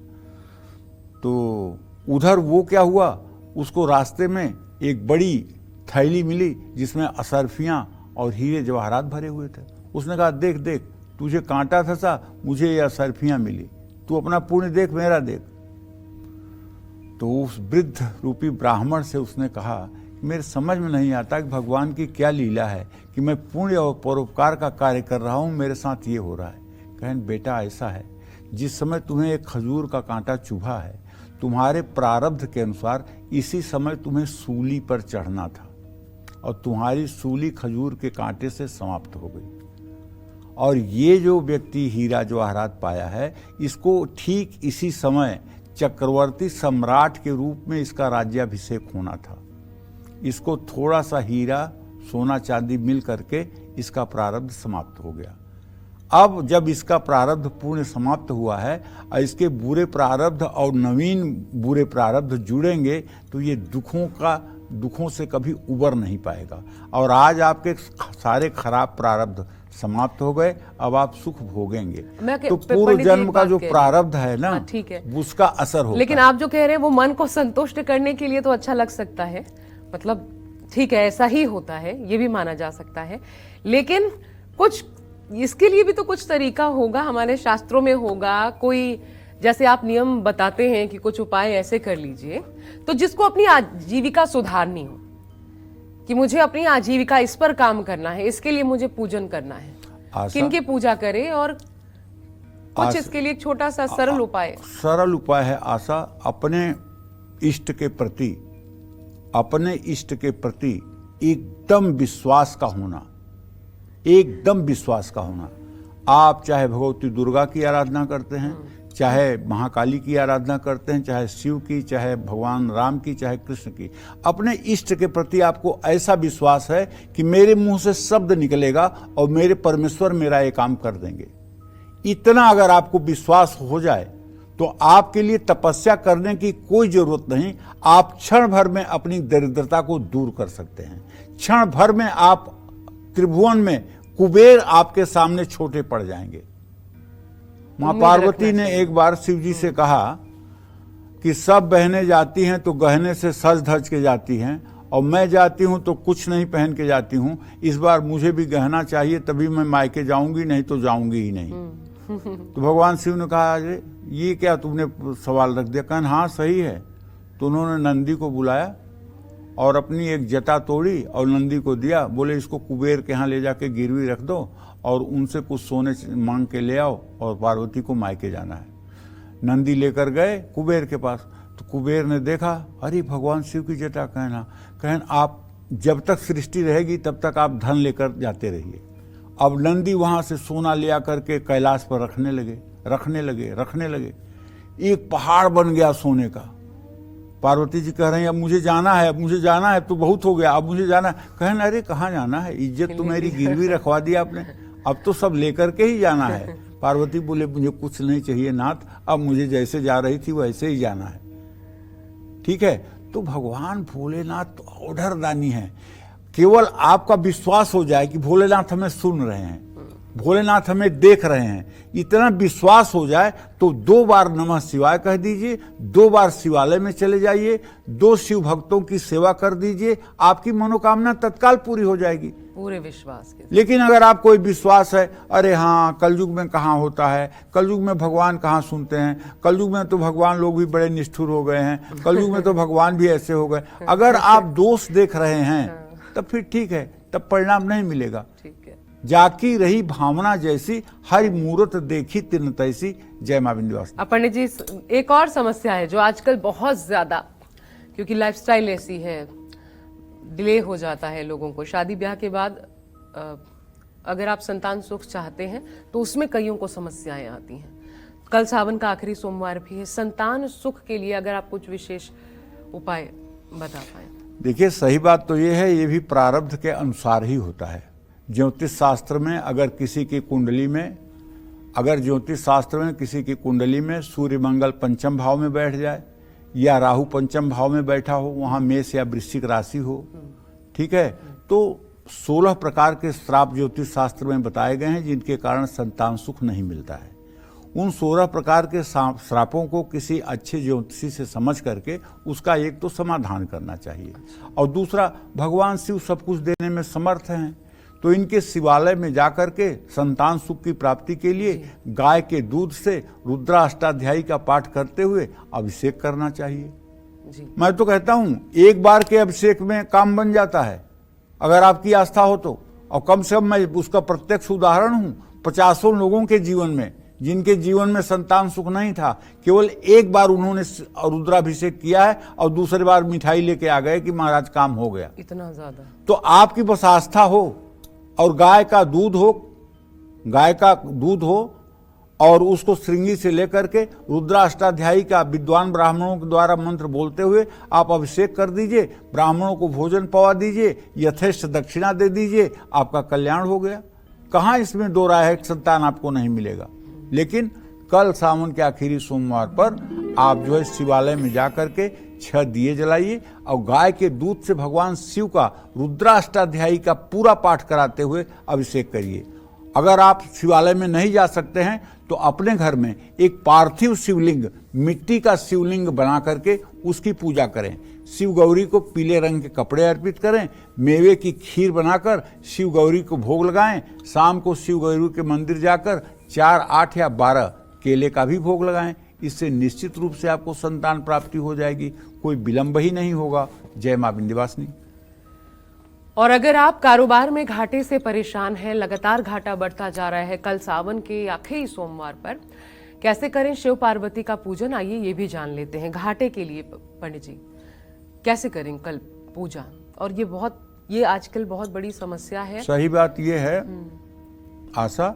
Speaker 2: तो उधर वो क्या हुआ, उसको रास्ते में एक बड़ी थैली मिली जिसमें असरफियां और हीरे जवाहरात भरे हुए थे। उसने कहा, देख देख, तुझे कांटा फंसा, मुझे ये असरफियां मिली, तू अपना पुण्य देख, मेरा देख। तो उस वृद्ध रूपी ब्राह्मण से उसने कहा, मेरे समझ में नहीं आता कि भगवान की क्या लीला है कि मैं पुण्य और परोपकार का कार्य कर रहा हूं, मेरे साथ ये हो रहा है। कहन, बेटा ऐसा है, जिस समय तुम्हें एक खजूर का कांटा चुभा है, तुम्हारे प्रारब्ध के अनुसार इसी समय तुम्हें सूली पर चढ़ना था, और तुम्हारी सूली खजूर के कांटे से समाप्त हो गई। और ये जो व्यक्ति हीरा जवाहरात पाया है, इसको ठीक इसी समय चक्रवर्ती सम्राट के रूप में इसका राज्याभिषेक होना था। इसको थोड़ा सा हीरा, सोना चांदी मिल करके इसका प्रारब्ध समाप्त हो गया। अब जब इसका प्रारब्ध पूर्ण समाप्त हुआ है और इसके बुरे प्रारब्ध और नवीन बुरे प्रारब्ध जुड़ेंगे तो ये दुखों से कभी उबर नहीं पाएगा। और आज आपके सारे खराब प्रारब्ध समाप्त हो गए, अब आप सुख भोगेंगे। तो पूर्व जन्म का जो प्रारब्ध है ना,
Speaker 1: ठीक है,
Speaker 2: उसका असर होगा।
Speaker 1: लेकिन आप जो कह रहे हैं वो मन को संतुष्ट करने के लिए तो अच्छा लग सकता है, मतलब ठीक है, ऐसा ही होता है, ये भी माना जा सकता है, लेकिन कुछ इसके लिए भी तो कुछ तरीका होगा, हमारे शास्त्रों में होगा कोई, जैसे आप नियम बताते हैं कि कुछ उपाय ऐसे कर लीजिए, तो जिसको अपनी आजीविका सुधारनी हो, कि मुझे अपनी आजीविका इस पर काम करना है, इसके लिए मुझे पूजन करना है, किनकी पूजा करे, और कुछ इसके लिए एक छोटा सा सरल उपाय।
Speaker 2: सरल उपाय है आशा, अपने इष्ट के प्रति एकदम विश्वास का होना, एकदम विश्वास का होना। आप चाहे भगवती दुर्गा की आराधना करते हैं, चाहे महाकाली की आराधना करते हैं, चाहे शिव की, चाहे भगवान राम की, चाहे कृष्ण की, अपने इष्ट के प्रति आपको ऐसा विश्वास है कि मेरे मुंह से शब्द निकलेगा और मेरे परमेश्वर मेरा ये काम कर देंगे। इतना अगर आपको विश्वास हो जाए तो आपके लिए तपस्या करने की कोई जरूरत नहीं। आप क्षण भर में अपनी दरिद्रता को दूर कर सकते हैं। क्षण भर में आप त्रिभुवन में कुबेर आपके सामने छोटे पड़ जाएंगे। मां पार्वती ने एक बार शिव जी से कहा कि सब बहनें जाती हैं तो गहने से सज धज के जाती हैं, और मैं जाती हूं तो कुछ नहीं पहन के जाती हूं, इस बार मुझे भी गहना चाहिए, तभी मैं मायके जाऊंगी, नहीं तो जाऊंगी ही नहीं। तो भगवान शिव ने कहा, अरे ये क्या तुमने सवाल रख दिया? कहन हाँ सही है। तो उन्होंने नंदी को बुलाया और अपनी एक जटा तोड़ी और नंदी को दिया, बोले इसको कुबेर के यहाँ ले जाके गिरवी रख दो और उनसे कुछ सोने मांग के ले आओ और पार्वती को मायके जाना है। नंदी लेकर गए कुबेर के पास, तो कुबेर ने देखा, अरे भगवान शिव की जटा कहन आप जब तक सृष्टि रहेगी तब तक आप धन लेकर जाते रहिए। अब नंदी वहां से सोना ले आकर के कैलाश पर रखने लगे। एक पहाड़ बन गया सोने का। पार्वती जी कह रहे हैं अब मुझे जाना है, तो बहुत हो गया, अब मुझे जाना है। कहन अरे कहाँ जाना है, इज्जत तो मेरी गिरवी रखवा दिया आपने, अब तो सब लेकर के ही जाना है। पार्वती बोले मुझे कुछ नहीं चाहिए नाथ, अब मुझे जैसे जा रही थी वैसे ही जाना है। ठीक है, तो भगवान भोलेनाथ तो औढ़रदानी है। केवल आपका विश्वास हो जाए कि भोलेनाथ हमें सुन रहे हैं, भोलेनाथ हमें देख रहे हैं, इतना विश्वास हो जाए तो 2 बार नमः शिवाय कह दीजिए, 2 बार शिवालय में चले जाइए, 2 शिव भक्तों की सेवा कर दीजिए, आपकी मनोकामना तत्काल पूरी हो जाएगी,
Speaker 1: पूरे विश्वास के।
Speaker 2: लेकिन अगर आप कोई विश्वास है, अरे हाँ कलयुग में कहाँ होता है, कलयुग में भगवान कहाँ सुनते हैं, कलयुग में तो भगवान लोग भी बड़े निष्ठुर हो गए हैं, कलयुग में तो भगवान भी ऐसे हो गए, अगर आप दोष देख रहे हैं तब फिर ठीक है, तब परिणाम नहीं मिलेगा।
Speaker 1: ठीक है।
Speaker 2: जाकी रही भावना जैसी, हरि मूरत देखी तिन तैसी। जय मां विंध्यवासिनी।
Speaker 1: पंडित जी, एक और समस्या है जो आजकल बहुत ज्यादा, क्योंकि लाइफस्टाइल ऐसी है, डिले हो जाता है लोगों को शादी ब्याह के बाद। अगर आप संतान सुख चाहते हैं तो उसमें कईयों को समस्याएं आती हैं। कल सावन का आखिरी सोमवार भी है, संतान सुख के लिए अगर आप कुछ विशेष उपाय बता पाए।
Speaker 2: देखिए सही बात तो ये है, ये भी प्रारब्ध के अनुसार ही होता है। ज्योतिष शास्त्र में अगर किसी की कुंडली में सूर्य मंगल पंचम भाव में बैठ जाए या राहु पंचम भाव में बैठा हो, वहाँ मेष या वृश्चिक राशि हो, ठीक है, तो 16 प्रकार के श्राप ज्योतिष शास्त्र में बताए गए हैं जिनके कारण संतान सुख नहीं मिलता है। उन 16 प्रकार के श्रापों को किसी अच्छे ज्योतिषी से समझ करके उसका एक तो समाधान करना चाहिए, और दूसरा भगवान शिव सब कुछ देने में समर्थ हैं, तो इनके शिवालय में जाकर के संतान सुख की प्राप्ति के लिए गाय के दूध से रुद्राष्टाध्यायी का पाठ करते हुए अभिषेक करना चाहिए
Speaker 1: जी।
Speaker 2: मैं तो कहता हूं 1 बार के अभिषेक में काम बन जाता है, अगर आपकी आस्था हो तो। और कम से कम मैं उसका प्रत्यक्ष उदाहरण हूं 50 लोगों के जीवन में, जिनके जीवन में संतान सुख नहीं था, केवल 1 बार उन्होंने रुद्राभिषेक किया है और दूसरी बार मिठाई लेके आ गए कि महाराज काम हो गया।
Speaker 1: इतना ज्यादा
Speaker 2: तो आपकी बस आस्था हो और गाय का दूध हो और उसको श्रृंगी से लेकर के रुद्राष्टाध्यायी का विद्वान ब्राह्मणों के द्वारा मंत्र बोलते हुए आप अभिषेक कर दीजिए, ब्राह्मणों को भोजन पवा दीजिए, यथेष्ट दक्षिणा दे दीजिए, आपका कल्याण हो गया। कहाँ इसमें 2 राय है, संतान आपको नहीं मिलेगा। लेकिन कल सावन के आखिरी सोमवार पर आप जो है शिवालय में जाकर के 6 दिए जलाइए और गाय के दूध से भगवान शिव का रुद्राष्टाध्यायी का पूरा पाठ कराते हुए अभिषेक करिए। अगर आप शिवालय में नहीं जा सकते हैं तो अपने घर में एक पार्थिव शिवलिंग, मिट्टी का शिवलिंग बना करके उसकी पूजा करें। शिव गौरी को पीले रंग के कपड़े अर्पित करें, मेवे की खीर बनाकर शिव गौरी को भोग लगाएं, शाम को शिव गौरी के मंदिर जाकर 4, 8 या 12 केले का भी भोग लगाएं। इससे निश्चित रूप से आपको संतान प्राप्ति हो जाएगी, कोई विलंब ही नहीं होगा। जय मां विंध्यवासिनी।
Speaker 1: और अगर आप कारोबार में घाटे से परेशान हैं, लगातार घाटा बढ़ता जा रहा है, कल सावन के आखिरी सोमवार पर कैसे करें शिव पार्वती का पूजन, आइए ये भी जान लेते हैं। घाटे के लिए पंडित जी कैसे करें कल पूजा, और ये आजकल बहुत बड़ी समस्या है।
Speaker 2: सही बात ये है आशा,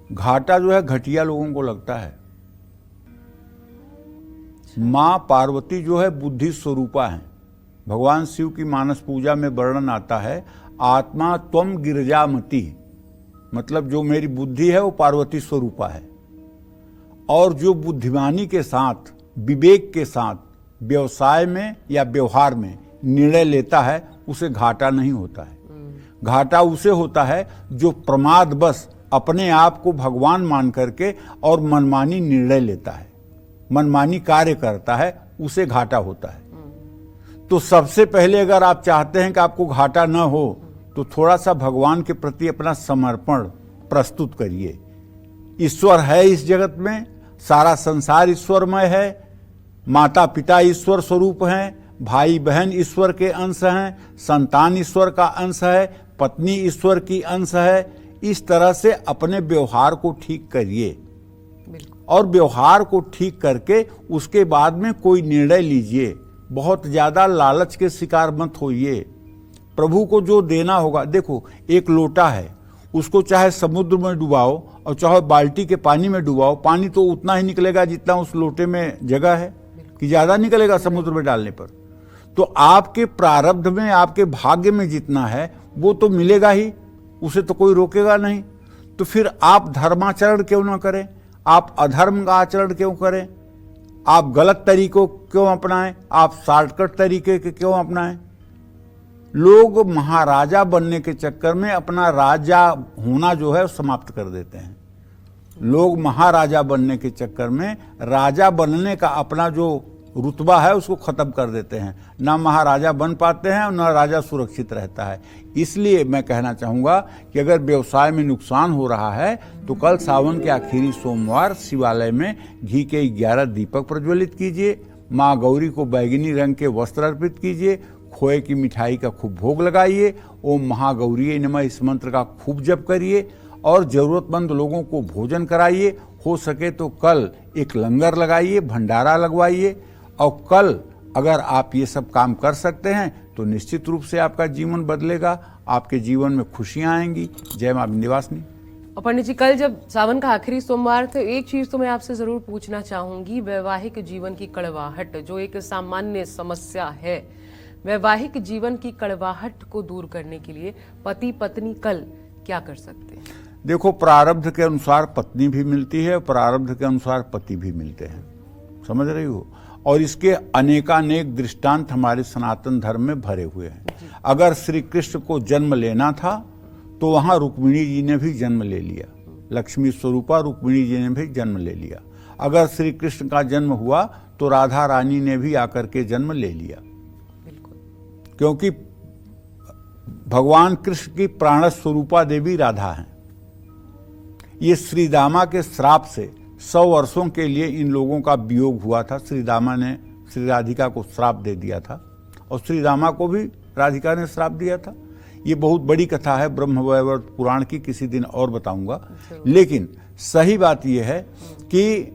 Speaker 2: घाटा जो है घटिया लोगों को लगता है। माँ पार्वती जो है बुद्धि स्वरूपा है। भगवान शिव की मानस पूजा में वर्णन आता है, आत्मा त्वम गिरजामती, मतलब जो मेरी बुद्धि है वो पार्वती स्वरूपा है। और जो बुद्धिमानी के साथ, विवेक के साथ व्यवसाय में या व्यवहार में निर्णय लेता है उसे घाटा नहीं होता है। घाटा उसे होता है जो प्रमाद बस अपने आप को भगवान मान करके और मनमानी निर्णय लेता है, मनमानी कार्य करता है, उसे घाटा होता है। तो सबसे पहले अगर आप चाहते हैं कि आपको घाटा न हो तो थोड़ा सा भगवान के प्रति अपना समर्पण प्रस्तुत करिए। ईश्वर है इस जगत में, सारा संसार ईश्वरमय है, माता पिता ईश्वर स्वरूप हैं, भाई बहन ईश्वर के अंश हैं, संतान ईश्वर का अंश है, पत्नी ईश्वर की अंश है। इस तरह से अपने व्यवहार को ठीक करिए और व्यवहार को ठीक करके उसके बाद में कोई निर्णय लीजिए। बहुत ज्यादा लालच के शिकार मत होइए। प्रभु को जो देना होगा, देखो एक लोटा है, उसको चाहे समुद्र में डुबाओ और चाहे बाल्टी के पानी में डुबाओ, पानी तो उतना ही निकलेगा जितना उस लोटे में जगह है, कि ज्यादा निकलेगा समुद्र में डालने पर। तो आपके प्रारब्ध में, आपके भाग्य में जितना है वो तो मिलेगा ही, उसे तो कोई रोकेगा नहीं। तो फिर आप धर्माचरण क्यों ना करें, आप अधर्म का आचरण क्यों करें, आप गलत तरीकों क्यों अपनाएं, आप शॉर्टकट तरीके के क्यों अपनाएं। लोग महाराजा बनने के चक्कर में अपना राजा होना जो है समाप्त कर देते हैं। लोग महाराजा बनने के चक्कर में राजा बनने का अपना जो रुतबा है उसको खत्म कर देते हैं। ना महाराजा बन पाते हैं और ना राजा सुरक्षित रहता है। इसलिए मैं कहना चाहूँगा कि अगर व्यवसाय में नुकसान हो रहा है तो कल सावन के आखिरी सोमवार शिवालय में घी के 11 दीपक प्रज्वलित कीजिए, माँ गौरी को बैगनी रंग के वस्त्र अर्पित कीजिए, खोए की मिठाई का खूब भोग लगाइए, ओम महागौरी नमः इस मंत्र का खूब जप करिए और जरूरतमंद लोगों को भोजन कराइए। हो सके तो कल एक लंगर लगाइए, भंडारा लगवाइए। और कल अगर आप ये सब काम कर सकते हैं तो निश्चित रूप से आपका जीवन बदलेगा, आपके जीवन में खुशियां आएंगी। जय मां विंध्यवासिनी।
Speaker 1: और पंडित जी, कल जब सावन का आखिरी सोमवार तो एक चीज तो मैं आपसे जरूर पूछना चाहूंगी, वैवाहिक जीवन की कड़वाहट जो एक सामान्य समस्या है, वैवाहिक जीवन की कड़वाहट को दूर करने के लिए पति पत्नी कल क्या कर सकते हैं?
Speaker 2: देखो, प्रारब्ध के अनुसार पत्नी भी मिलती है, प्रारब्ध के अनुसार पति भी मिलते हैं, समझ रही हो। और इसके अनेकानेक दृष्टांत हमारे सनातन धर्म में भरे हुए हैं। अगर श्री कृष्ण को जन्म लेना था तो वहां रुक्मिणी जी ने भी जन्म ले लिया, लक्ष्मी स्वरूपा रुक्मिणी जी ने भी जन्म ले लिया। अगर श्री कृष्ण का जन्म हुआ तो राधा रानी ने भी आकर के जन्म ले लिया, क्योंकि भगवान कृष्ण की प्राण स्वरूपा देवी राधा हैं। ये श्री दामा के श्राप से 100 वर्षों के लिए इन लोगों का वियोग हुआ था। श्री दामा ने श्री राधिका को श्राप दे दिया था और श्री दामा को भी राधिका ने श्राप दिया था। ये बहुत बड़ी कथा है, ब्रह्मवैवर्त पुराण की, किसी दिन और बताऊंगा। लेकिन सही बात यह है कि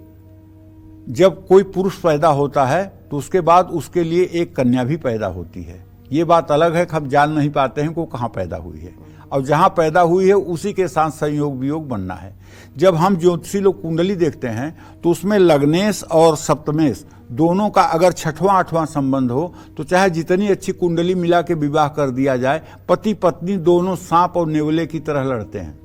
Speaker 2: जब कोई पुरुष पैदा होता है तो उसके बाद उसके लिए एक कन्या भी पैदा होती है। ये बात अलग है कि हम जान नहीं पाते हैं कि वो कहाँ पैदा हुई है, और जहां पैदा हुई है उसी के साथ संयोग वियोग बनना है। जब हम ज्योतिषी लोग कुंडली देखते हैं तो उसमें लग्नेश और सप्तमेश दोनों का अगर 6वां 8वां संबंध हो तो चाहे जितनी अच्छी कुंडली मिला के विवाह कर दिया जाए, पति पत्नी दोनों सांप और नेवले की तरह लड़ते हैं,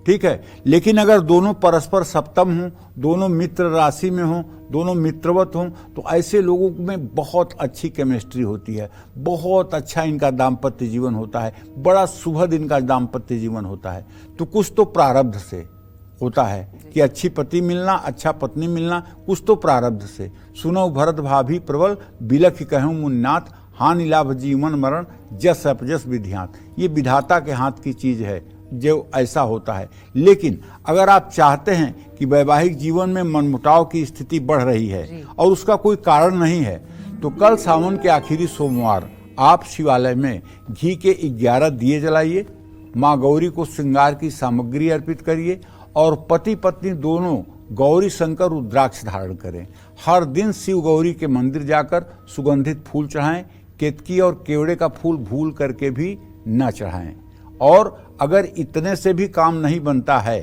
Speaker 2: ठीक है। लेकिन अगर दोनों परस्पर सप्तम हों, दोनों मित्र राशि में हों, दोनों मित्रवत हों, तो ऐसे लोगों में बहुत अच्छी केमिस्ट्री होती है, बहुत अच्छा इनका दाम्पत्य जीवन होता है, बड़ा सुखद इनका दाम्पत्य जीवन होता है। तो कुछ तो प्रारब्ध से होता है कि अच्छी पति मिलना, अच्छा पत्नी मिलना, कुछ तो प्रारब्ध से। सुनो भरत भाभी प्रबल, बिलख कहूँ मुन्नाथ, हानि लाभ जीवन मरण, जस अपजस विध्यात। ये विधाता के हाथ की चीज है जो ऐसा होता है। लेकिन अगर आप चाहते हैं कि वैवाहिक जीवन में मनमुटाव की स्थिति बढ़ रही है और उसका कोई कारण नहीं है, तो कल सावन के आखिरी सोमवार आप शिवालय में घी के 11 दिए जलाइए, माँ गौरी को श्रृंगार की सामग्री अर्पित करिए और पति पत्नी दोनों गौरी शंकर रुद्राक्ष धारण करें। हर दिन शिव गौरी के मंदिर जाकर सुगंधित फूल चढ़ाएं, केतकी और केवड़े का फूल भूल करके भी न चढ़ाएं। और अगर इतने से भी काम नहीं बनता है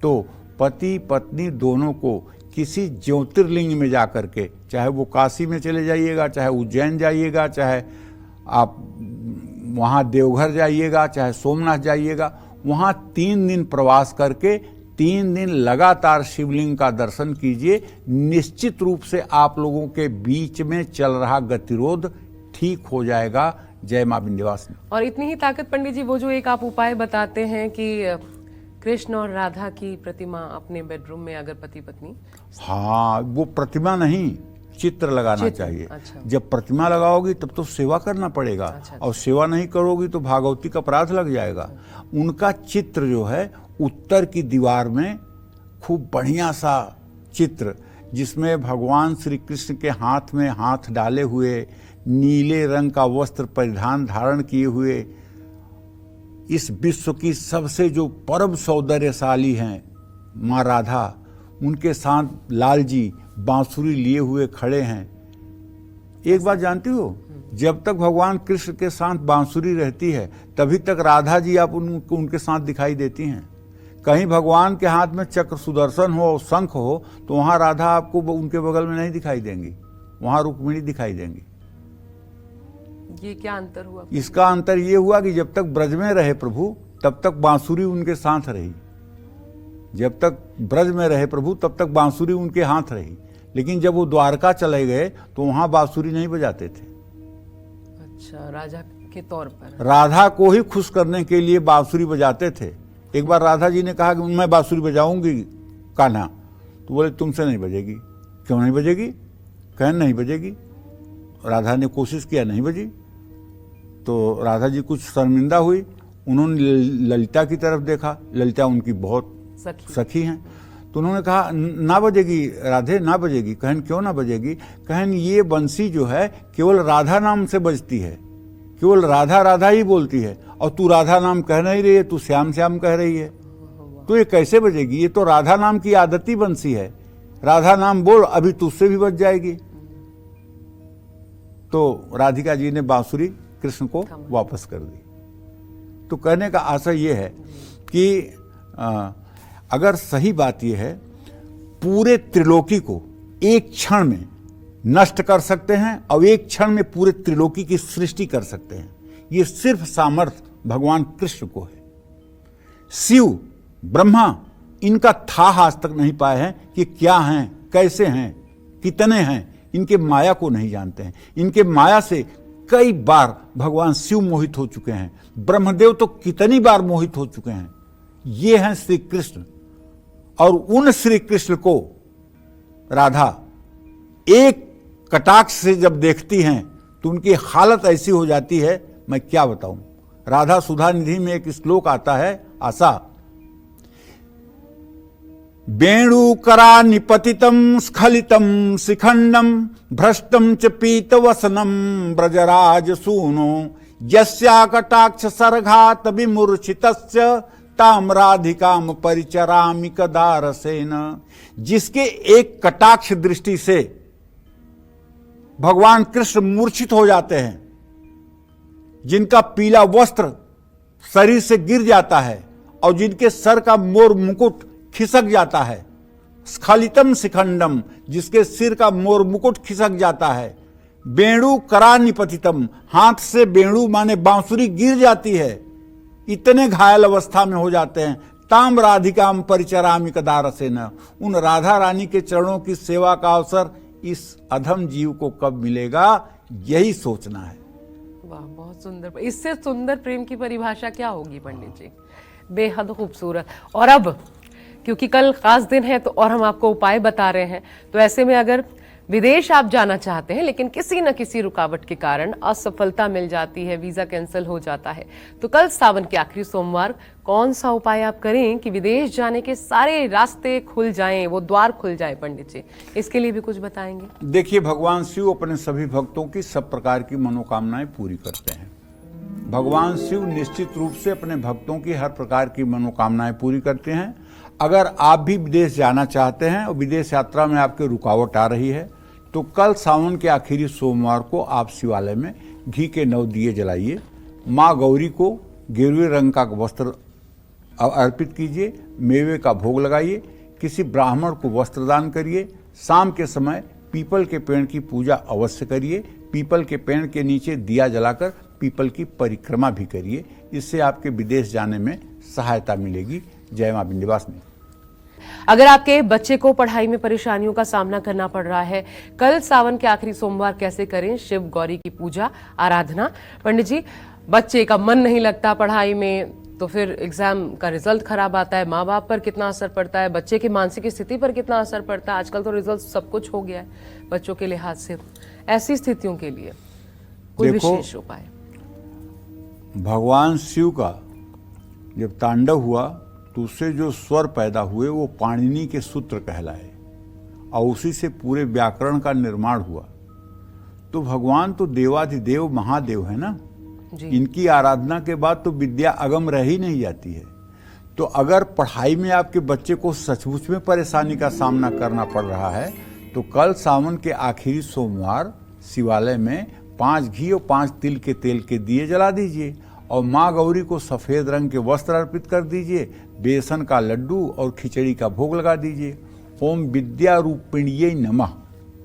Speaker 2: तो पति पत्नी दोनों को किसी ज्योतिर्लिंग में जाकर के, चाहे वो काशी में चले जाइएगा, चाहे उज्जैन जाइएगा, चाहे आप वहाँ देवघर जाइएगा, चाहे सोमनाथ जाइएगा, वहाँ 3 दिन प्रवास करके 3 दिन लगातार शिवलिंग का दर्शन कीजिए। निश्चित रूप से आप लोगों के बीच में चल रहा गतिरोध ठीक हो जाएगा। जय मां विंध्यवासिनी।
Speaker 1: और इतनी ही ताकत पंडित जी, वो जो एक आप उपाय बताते हैं कि कृष्ण और राधा की प्रतिमा अपने बेडरूम में अगर पति पत्नी,
Speaker 2: हाँ, वो प्रतिमा नहीं, चित्र लगाना चाहिए।
Speaker 1: अच्छा।
Speaker 2: जब प्रतिमा लगाओगी तब तो सेवा करना पड़ेगा।
Speaker 1: अच्छा।
Speaker 2: और सेवा नहीं करोगी तो भागवती का अपराध लग जाएगा। उनका चित्र जो है उत्तर की दीवार में खूब बढ़िया सा चित्र, जिसमें भगवान श्री कृष्ण के हाथ में हाथ डाले हुए, नीले रंग का वस्त्र परिधान धारण किए हुए, इस विश्व की सबसे जो परम सौंदर्यशाली हैं माँ राधा, उनके साथ लाल जी बांसुरी लिए हुए खड़े हैं। एक बात जानती हो, जब तक भगवान कृष्ण के साथ बांसुरी रहती है तभी तक राधा जी आप उनके साथ दिखाई देती हैं। कहीं भगवान के हाथ में चक्र सुदर्शन हो और शंख हो तो वहां राधा आपको उनके बगल में नहीं दिखाई देंगी, वहां रुक्मिणी दिखाई देंगी।
Speaker 1: ये क्या अंतर हुआ?
Speaker 2: इसका अंतर ये हुआ कि जब तक ब्रज में रहे प्रभु तब तक बांसुरी उनके साथ रही, जब तक ब्रज में रहे प्रभु तब तक बांसुरी उनके हाथ रही, लेकिन जब वो द्वारका चले गए तो वहां बांसुरी नहीं बजाते थे।
Speaker 1: अच्छा, राजा के तौर पर
Speaker 2: राधा को ही खुश करने के लिए बांसुरी बजाते थे। एक बार राधा जी ने कहा कि मैं बांसुरी बजाऊंगी कान्हा, तो बोले तुमसे नहीं बजेगी। क्यों नहीं बजेगी? कहें नहीं बजेगी। राधा ने कोशिश किया, नहीं बजी। तो राधा जी कुछ शर्मिंदा हुई, उन्होंने ललिता की तरफ देखा, ललिता उनकी बहुत सखी हैं, तो उन्होंने कहा ना बजेगी राधे, ना बजेगी। कहन क्यों ना बजेगी? कहन ये बंसी जो है केवल राधा नाम से बजती है, केवल राधा राधा ही बोलती है, और तू राधा नाम कह नहीं रही है, तू श्याम श्याम कह रही है, तो ये कैसे बजेगी? ये तो राधा नाम की आदती बंसी है, राधा नाम बोल, अभी तुझसे भी बज जाएगी। तो राधिका जी ने बांसुरी कृष्ण को वापस कर दी। तो कहने का आशय ये है कि अगर सही बात यह है, पूरे त्रिलोकी को एक क्षण में नष्ट कर सकते हैं और एक क्षण में पूरे त्रिलोकी की सृष्टि कर सकते हैं, ये सिर्फ सामर्थ्य भगवान कृष्ण को है। शिव, ब्रह्मा इनका था आज तक नहीं पाए हैं कि क्या हैं, कैसे हैं, कितने हैं, इनके माया को नहीं जानते हैं। इनके माया से कई बार भगवान शिव मोहित हो चुके हैं, ब्रह्मदेव तो कितनी बार मोहित हो चुके हैं। ये हैं श्री कृष्ण, और उन श्री कृष्ण को राधा एक कटाक्ष से जब देखती हैं तो उनकी हालत ऐसी हो जाती है, मैं क्या बताऊं। राधा सुधा निधि में एक श्लोक आता है, आशा वेणुकरा निपतितम स्खलितम शिखंडम भ्रष्टम च पीतवसनम ब्रजराज सूनो यस्या कटाक्ष सर्घात विमूर्छितस्य ताम राधिकाम परिचरामि कदा रसेन। जिसके एक कटाक्ष दृष्टि से भगवान कृष्ण मूर्छित हो जाते हैं, जिनका पीला वस्त्र शरीर से गिर जाता है और जिनके सर का मोर मुकुट खिसक जाता है, स्खलितम शिखंडम, जिसके सिर का मोर मुकुट खिसक जाता है, वेणु करा निपतितम, हाथ से वेणु माने बांसुरी गिर जाती है, इतने घायल अवस्था में हो जाते हैं। ताम राधिकाम परिचरामि कदा रसेन, उन राधा रानी के चरणों की सेवा का अवसर इस अधम जीव को कब मिलेगा, यही सोचना है।
Speaker 1: वाह, बहुत सुंदर। इससे सुंदर प्रेम की परिभाषा क्या होगी पंडित जी? बेहद खूबसूरत। और अब क्योंकि कल खास दिन है तो और हम आपको उपाय बता रहे हैं, तो ऐसे में अगर विदेश आप जाना चाहते हैं लेकिन किसी न किसी रुकावट के कारण असफलता मिल जाती है, वीजा कैंसिल हो जाता है, तो कल सावन के आखिरी सोमवार कौन सा उपाय आप करें कि विदेश जाने के सारे रास्ते खुल जाएं, वो द्वार खुल जाए पंडित जी? इसके लिए भी कुछ बताएंगे?
Speaker 2: देखिए, भगवान शिव अपने सभी भक्तों की सब प्रकार की मनोकामनाएं पूरी करते हैं। भगवान शिव निश्चित रूप से अपने भक्तों की हर प्रकार की मनोकामनाएं पूरी करते हैं। अगर आप भी विदेश जाना चाहते हैं और विदेश यात्रा में आपके रुकावट आ रही है, तो कल सावन के आखिरी सोमवार को आप शिवालय में घी के 9 दिए जलाइए, माँ गौरी को गेरुए रंग का वस्त्र अर्पित कीजिए, मेवे का भोग लगाइए, किसी ब्राह्मण को वस्त्र दान करिए, शाम के समय पीपल के पेड़ की पूजा अवश्य करिए, पीपल के पेड़ के नीचे दिया जलाकर पीपल की परिक्रमा भी करिए। इससे आपके विदेश जाने में सहायता मिलेगी। जय मां विंध्यवासिनी।
Speaker 1: अगर आपके बच्चे को पढ़ाई में परेशानियों का सामना करना पड़ रहा है, कल सावन के आखिरी सोमवार कैसे करें शिव गौरी की पूजा आराधना? पंडित जी, बच्चे का मन नहीं लगता पढ़ाई में, तो फिर एग्जाम का रिजल्ट खराब आता है, माँ बाप पर कितना असर पड़ता है, बच्चे की मानसिक स्थिति पर कितना असर पड़ता है। आजकल तो रिजल्ट सब कुछ हो गया है बच्चों के लिहाज से। ऐसी स्थितियों के लिए कोई विशेष उपाय?
Speaker 2: भगवान शिव का जब तांडव हुआ तो उससे जो स्वर पैदा हुए वो पाणिनि के सूत्र कहलाए, और उसी से पूरे व्याकरण का निर्माण हुआ। तो भगवान तो देवाधिदेव महादेव है ना,
Speaker 1: जी।
Speaker 2: इनकी आराधना के बाद तो विद्या अगम रह ही नहीं जाती है। तो अगर पढ़ाई में आपके बच्चे को सचमुच में परेशानी का सामना करना पड़ रहा है तो कल सावन के आखिरी सोमवार शिवालय में 5 घी और 5 तिल के तेल के दिए जला दीजिए और माँ गौरी को सफेद रंग के वस्त्र अर्पित कर दीजिए, बेसन का लड्डू और खिचड़ी का भोग लगा दीजिए। ओम विद्या रूपिण्यै नमः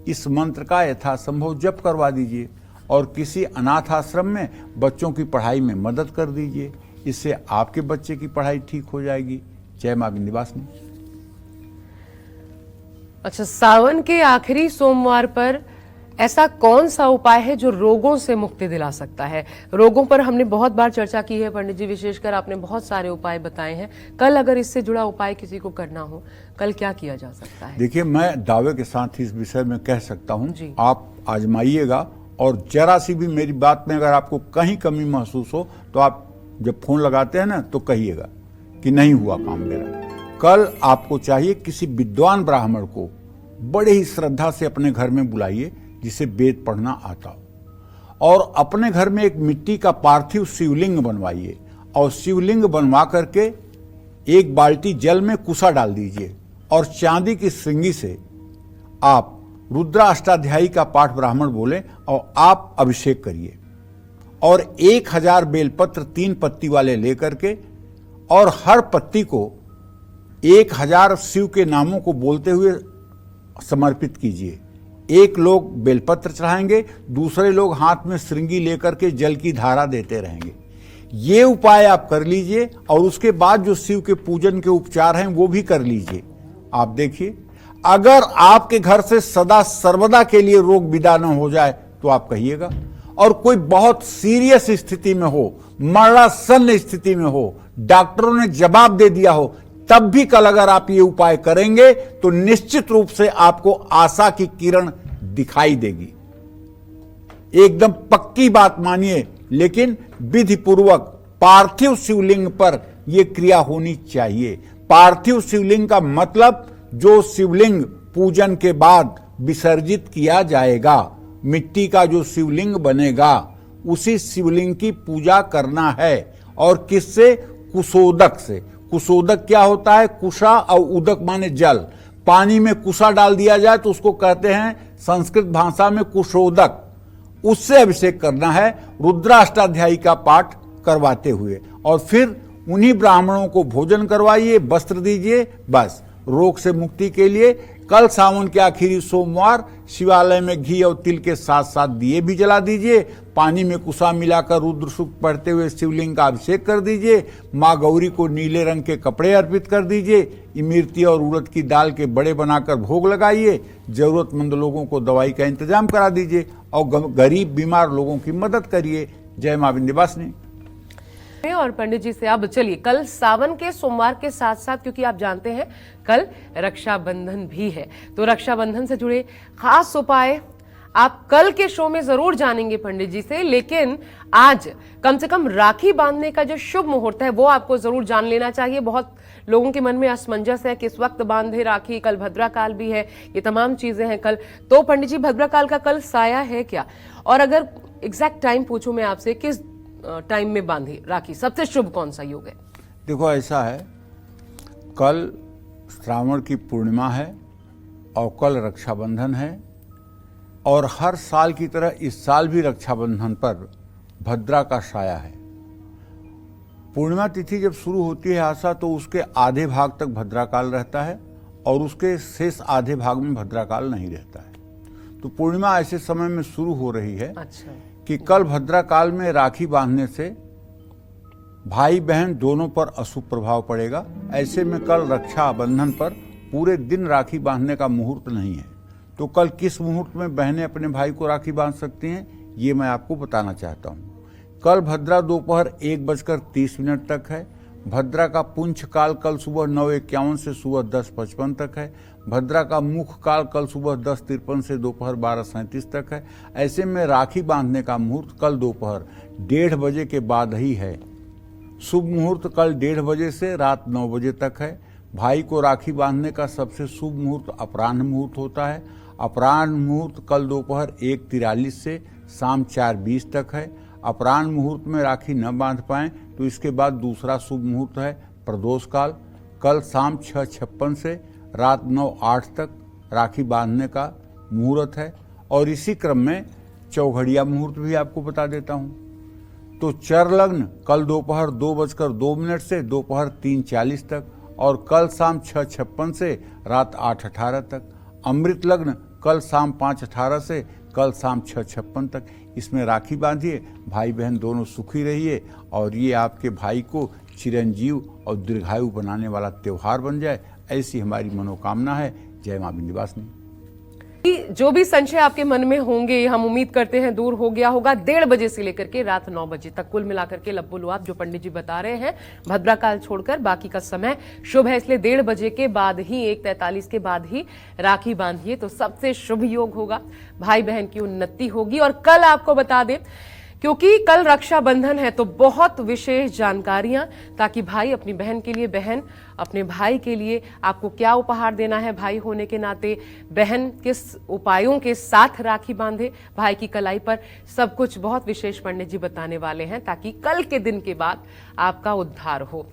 Speaker 2: इस मंत्र का यथासंभव जप करवा दीजिए और किसी अनाथ आश्रम में बच्चों की पढ़ाई में मदद कर दीजिए। इससे आपके बच्चे की पढ़ाई ठीक हो जाएगी। जय मां विंध्यवासिनी।
Speaker 1: अच्छा, सावन के आखिरी सोमवार पर ऐसा कौन सा उपाय है जो रोगों से मुक्ति दिला सकता है? रोगों पर हमने बहुत बार चर्चा की है पंडित जी, विशेषकर आपने बहुत सारे उपाय बताए हैं। कल अगर इससे जुड़ा उपाय किसी को करना हो, कल क्या किया जा सकता है?
Speaker 2: देखिए, मैं दावे के साथ इस विषय में कह सकता हूं,
Speaker 1: जी।
Speaker 2: आप आजमाइएगा और जरा सी भी मेरी बात में अगर आपको कहीं कमी महसूस हो तो आप जब फोन लगाते हैं ना तो कहिएगा कि नहीं हुआ काम मेरा। कल आपको चाहिए किसी विद्वान ब्राह्मण को बड़े ही श्रद्धा से अपने घर में बुलाइए जिसे वेद पढ़ना आता हो, और अपने घर में एक मिट्टी का पार्थिव शिवलिंग बनवाइए और शिवलिंग बनवा करके एक बाल्टी जल में कुसा डाल दीजिए और चांदी की श्रृंगी से आप रुद्र अष्टाध्यायी का पाठ ब्राह्मण बोले और आप अभिषेक करिए और 1000 बेलपत्र 3 पत्ती वाले लेकर के और हर पत्ती को 1000 शिव के नामों को बोलते हुए समर्पित कीजिए। एक लोग बेलपत्र चढ़ाएंगे, दूसरे लोग हाथ में श्रृंगी लेकर के जल की धारा देते रहेंगे। ये उपाय आप कर लीजिए और उसके बाद जो शिव के पूजन के उपचार हैं वो भी कर लीजिए। आप देखिए, अगर आपके घर से सदा सर्वदा के लिए रोग विदा न हो जाए तो आप कहिएगा, और कोई बहुत सीरियस स्थिति में हो, मरणासन्न स्थिति में हो, डॉक्टरों ने जवाब दे दिया हो, तब भी कल अगर आप ये उपाय करेंगे तो निश्चित रूप से आपको आशा की किरण दिखाई देगी। एकदम पक्की बात मानिए, लेकिन विधि पूर्वक पार्थिव शिवलिंग पर यह क्रिया होनी चाहिए। पार्थिव शिवलिंग का मतलब जो शिवलिंग पूजन के बाद विसर्जित किया जाएगा, मिट्टी का जो शिवलिंग बनेगा उसी शिवलिंग की पूजा करना है। और किससे? कुशोदक से। कुशोदक क्या होता है? कुशा और उदक माने जल। पानी में कुशा डाल दिया जाए तो उसको कहते हैं संस्कृत भाषा में कुशोदक। उससे अभिषेक करना है रुद्राष्टाध्यायी का पाठ करवाते हुए, और फिर उन्हीं ब्राह्मणों को भोजन करवाइए, वस्त्र दीजिए। बस रोग से मुक्ति के लिए कल सावन के आखिरी सोमवार शिवालय में घी और तिल के साथ साथ दिए भी जला दीजिए। पानी में कुशा मिलाकर रुद्र सूक्त पढ़ते हुए शिवलिंग का अभिषेक कर दीजिए। माँ गौरी को नीले रंग के कपड़े अर्पित कर दीजिए। इमरती और उड़द की दाल के बड़े बनाकर भोग लगाइए। जरूरतमंद लोगों को दवाई का इंतजाम करा दीजिए और गरीब बीमार लोगों की मदद करिए। जय मां विंध्यवासिनी।
Speaker 1: और पंडित जी से अब चलिए, कल सावन के सोमवार के साथ साथ, क्योंकि आप जानते हैं कल रक्षाबंधन भी है, तो रक्षाबंधन से जुड़े खास उपाय आप कल के शो में जरूर जानेंगे पंडित जी से। लेकिन आज कम से कम राखी बांधने का जो शुभ मुहूर्त है वो आपको जरूर जान लेना चाहिए। बहुत लोगों के मन में असमंजस है किस वक्त बांधे राखी, कल भद्राकाल भी है, ये तमाम चीजें हैं कल। तो पंडित जी, भद्राकाल का कल साया है क्या? और अगर एग्जैक्ट टाइम पूछूं मैं आपसे, किस टाइम में बांधी राखी सबसे शुभ कौन सा योग है?
Speaker 2: देखो, ऐसा है, कल श्रावण की पूर्णिमा है और कल रक्षाबंधन है, और हर साल की तरह इस साल भी रक्षाबंधन पर भद्रा का साया है। पूर्णिमा तिथि जब शुरू होती है आशा, तो उसके आधे भाग तक भद्राकाल रहता है और उसके शेष आधे भाग में भद्राकाल नहीं रहता है। तो पूर्णिमा ऐसे समय में शुरू हो रही है
Speaker 1: अच्छा,
Speaker 2: कि कल भद्राकाल में राखी बांधने से भाई बहन दोनों पर अशुभ प्रभाव पड़ेगा। ऐसे में कल रक्षाबंधन पर पूरे दिन राखी बांधने का मुहूर्त नहीं है। तो कल किस मुहूर्त में बहनें अपने भाई को राखी बांध सकती हैं, ये मैं आपको बताना चाहता हूँ। कल भद्रा दोपहर 1:30 तक है। भद्रा का पुंछ काल कल सुबह 9:51 से सुबह 10:55 तक है। भद्रा का मुख काल कल सुबह 10:53 से दोपहर 12:37 तक है। ऐसे में राखी बांधने का मुहूर्त कल दोपहर 1:30 बजे के बाद ही है। शुभ मुहूर्त कल 1:30 बजे से रात 9 बजे तक है। भाई को राखी बांधने का सबसे शुभ मुहूर्त अपराह्न मुहूर्त होता है। अपराह्न मुहूर्त कल दोपहर 1:43 से शाम 4:20 तक है। अपराह्न मुहूर्त में राखी न बांध पाएं तो इसके बाद दूसरा शुभ मुहूर्त है प्रदोष काल। कल शाम 6:56 से रात 9:08 तक राखी बांधने का मुहूर्त है। और इसी क्रम में चौघड़िया मुहूर्त भी आपको बता देता हूँ। तो चर लग्न कल दोपहर 2:02 से दोपहर 3:40 तक और कल शाम 6:56 से रात 8:18 तक। अमृत लग्न कल शाम 5:18 से कल शाम 6:56 तक। इसमें राखी बांधिए, भाई बहन दोनों सुखी रहिए और ये आपके भाई को चिरंजीव और दीर्घायु बनाने वाला त्योहार बन जाए, ऐसी हमारी मनोकामना है। जय मां विंध्यवासिनी।
Speaker 1: जो भी संशय आपके मन में होंगे हम उम्मीद करते हैं दूर हो गया होगा। 1:30 बजे से लेकर के रात 9 बजे तक कुल मिलाकर के लब्बुल आप जो पंडित जी बता रहे हैं भद्रा काल छोड़कर बाकी का समय शुभ है, इसलिए 1:30 बजे के बाद ही 1:43 के बाद ही राखी बांधिए तो सबसे शुभ योग होगा, भाई बहन की उन्नति होगी। और कल आपको बता दें क्योंकि कल रक्षाबंधन है तो बहुत विशेष जानकारियां, ताकि भाई अपनी बहन के लिए, बहन अपने भाई के लिए आपको क्या उपहार देना है भाई होने के नाते, बहन किस उपायों के साथ राखी बांधे भाई की कलाई पर, सब कुछ बहुत विशेष पंडित जी बताने वाले हैं ताकि कल के दिन के बाद आपका उद्धार हो।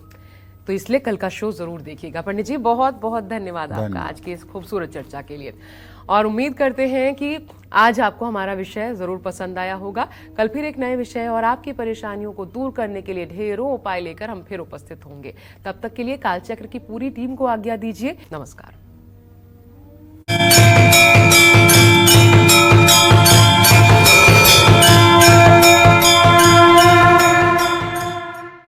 Speaker 1: तो इसलिए कल का शो जरूर देखिएगा। पंडित जी बहुत बहुत धन्यवाद आपका आज की इस खूबसूरत चर्चा के लिए और उम्मीद करते हैं कि आज आपको हमारा विषय जरूर पसंद आया होगा। कल फिर एक नए विषय और आपकी परेशानियों को दूर करने के लिए ढेरों उपाय लेकर हम फिर उपस्थित होंगे। तब तक के लिए कालचक्र की पूरी टीम को आज्ञा दीजिए। नमस्कार।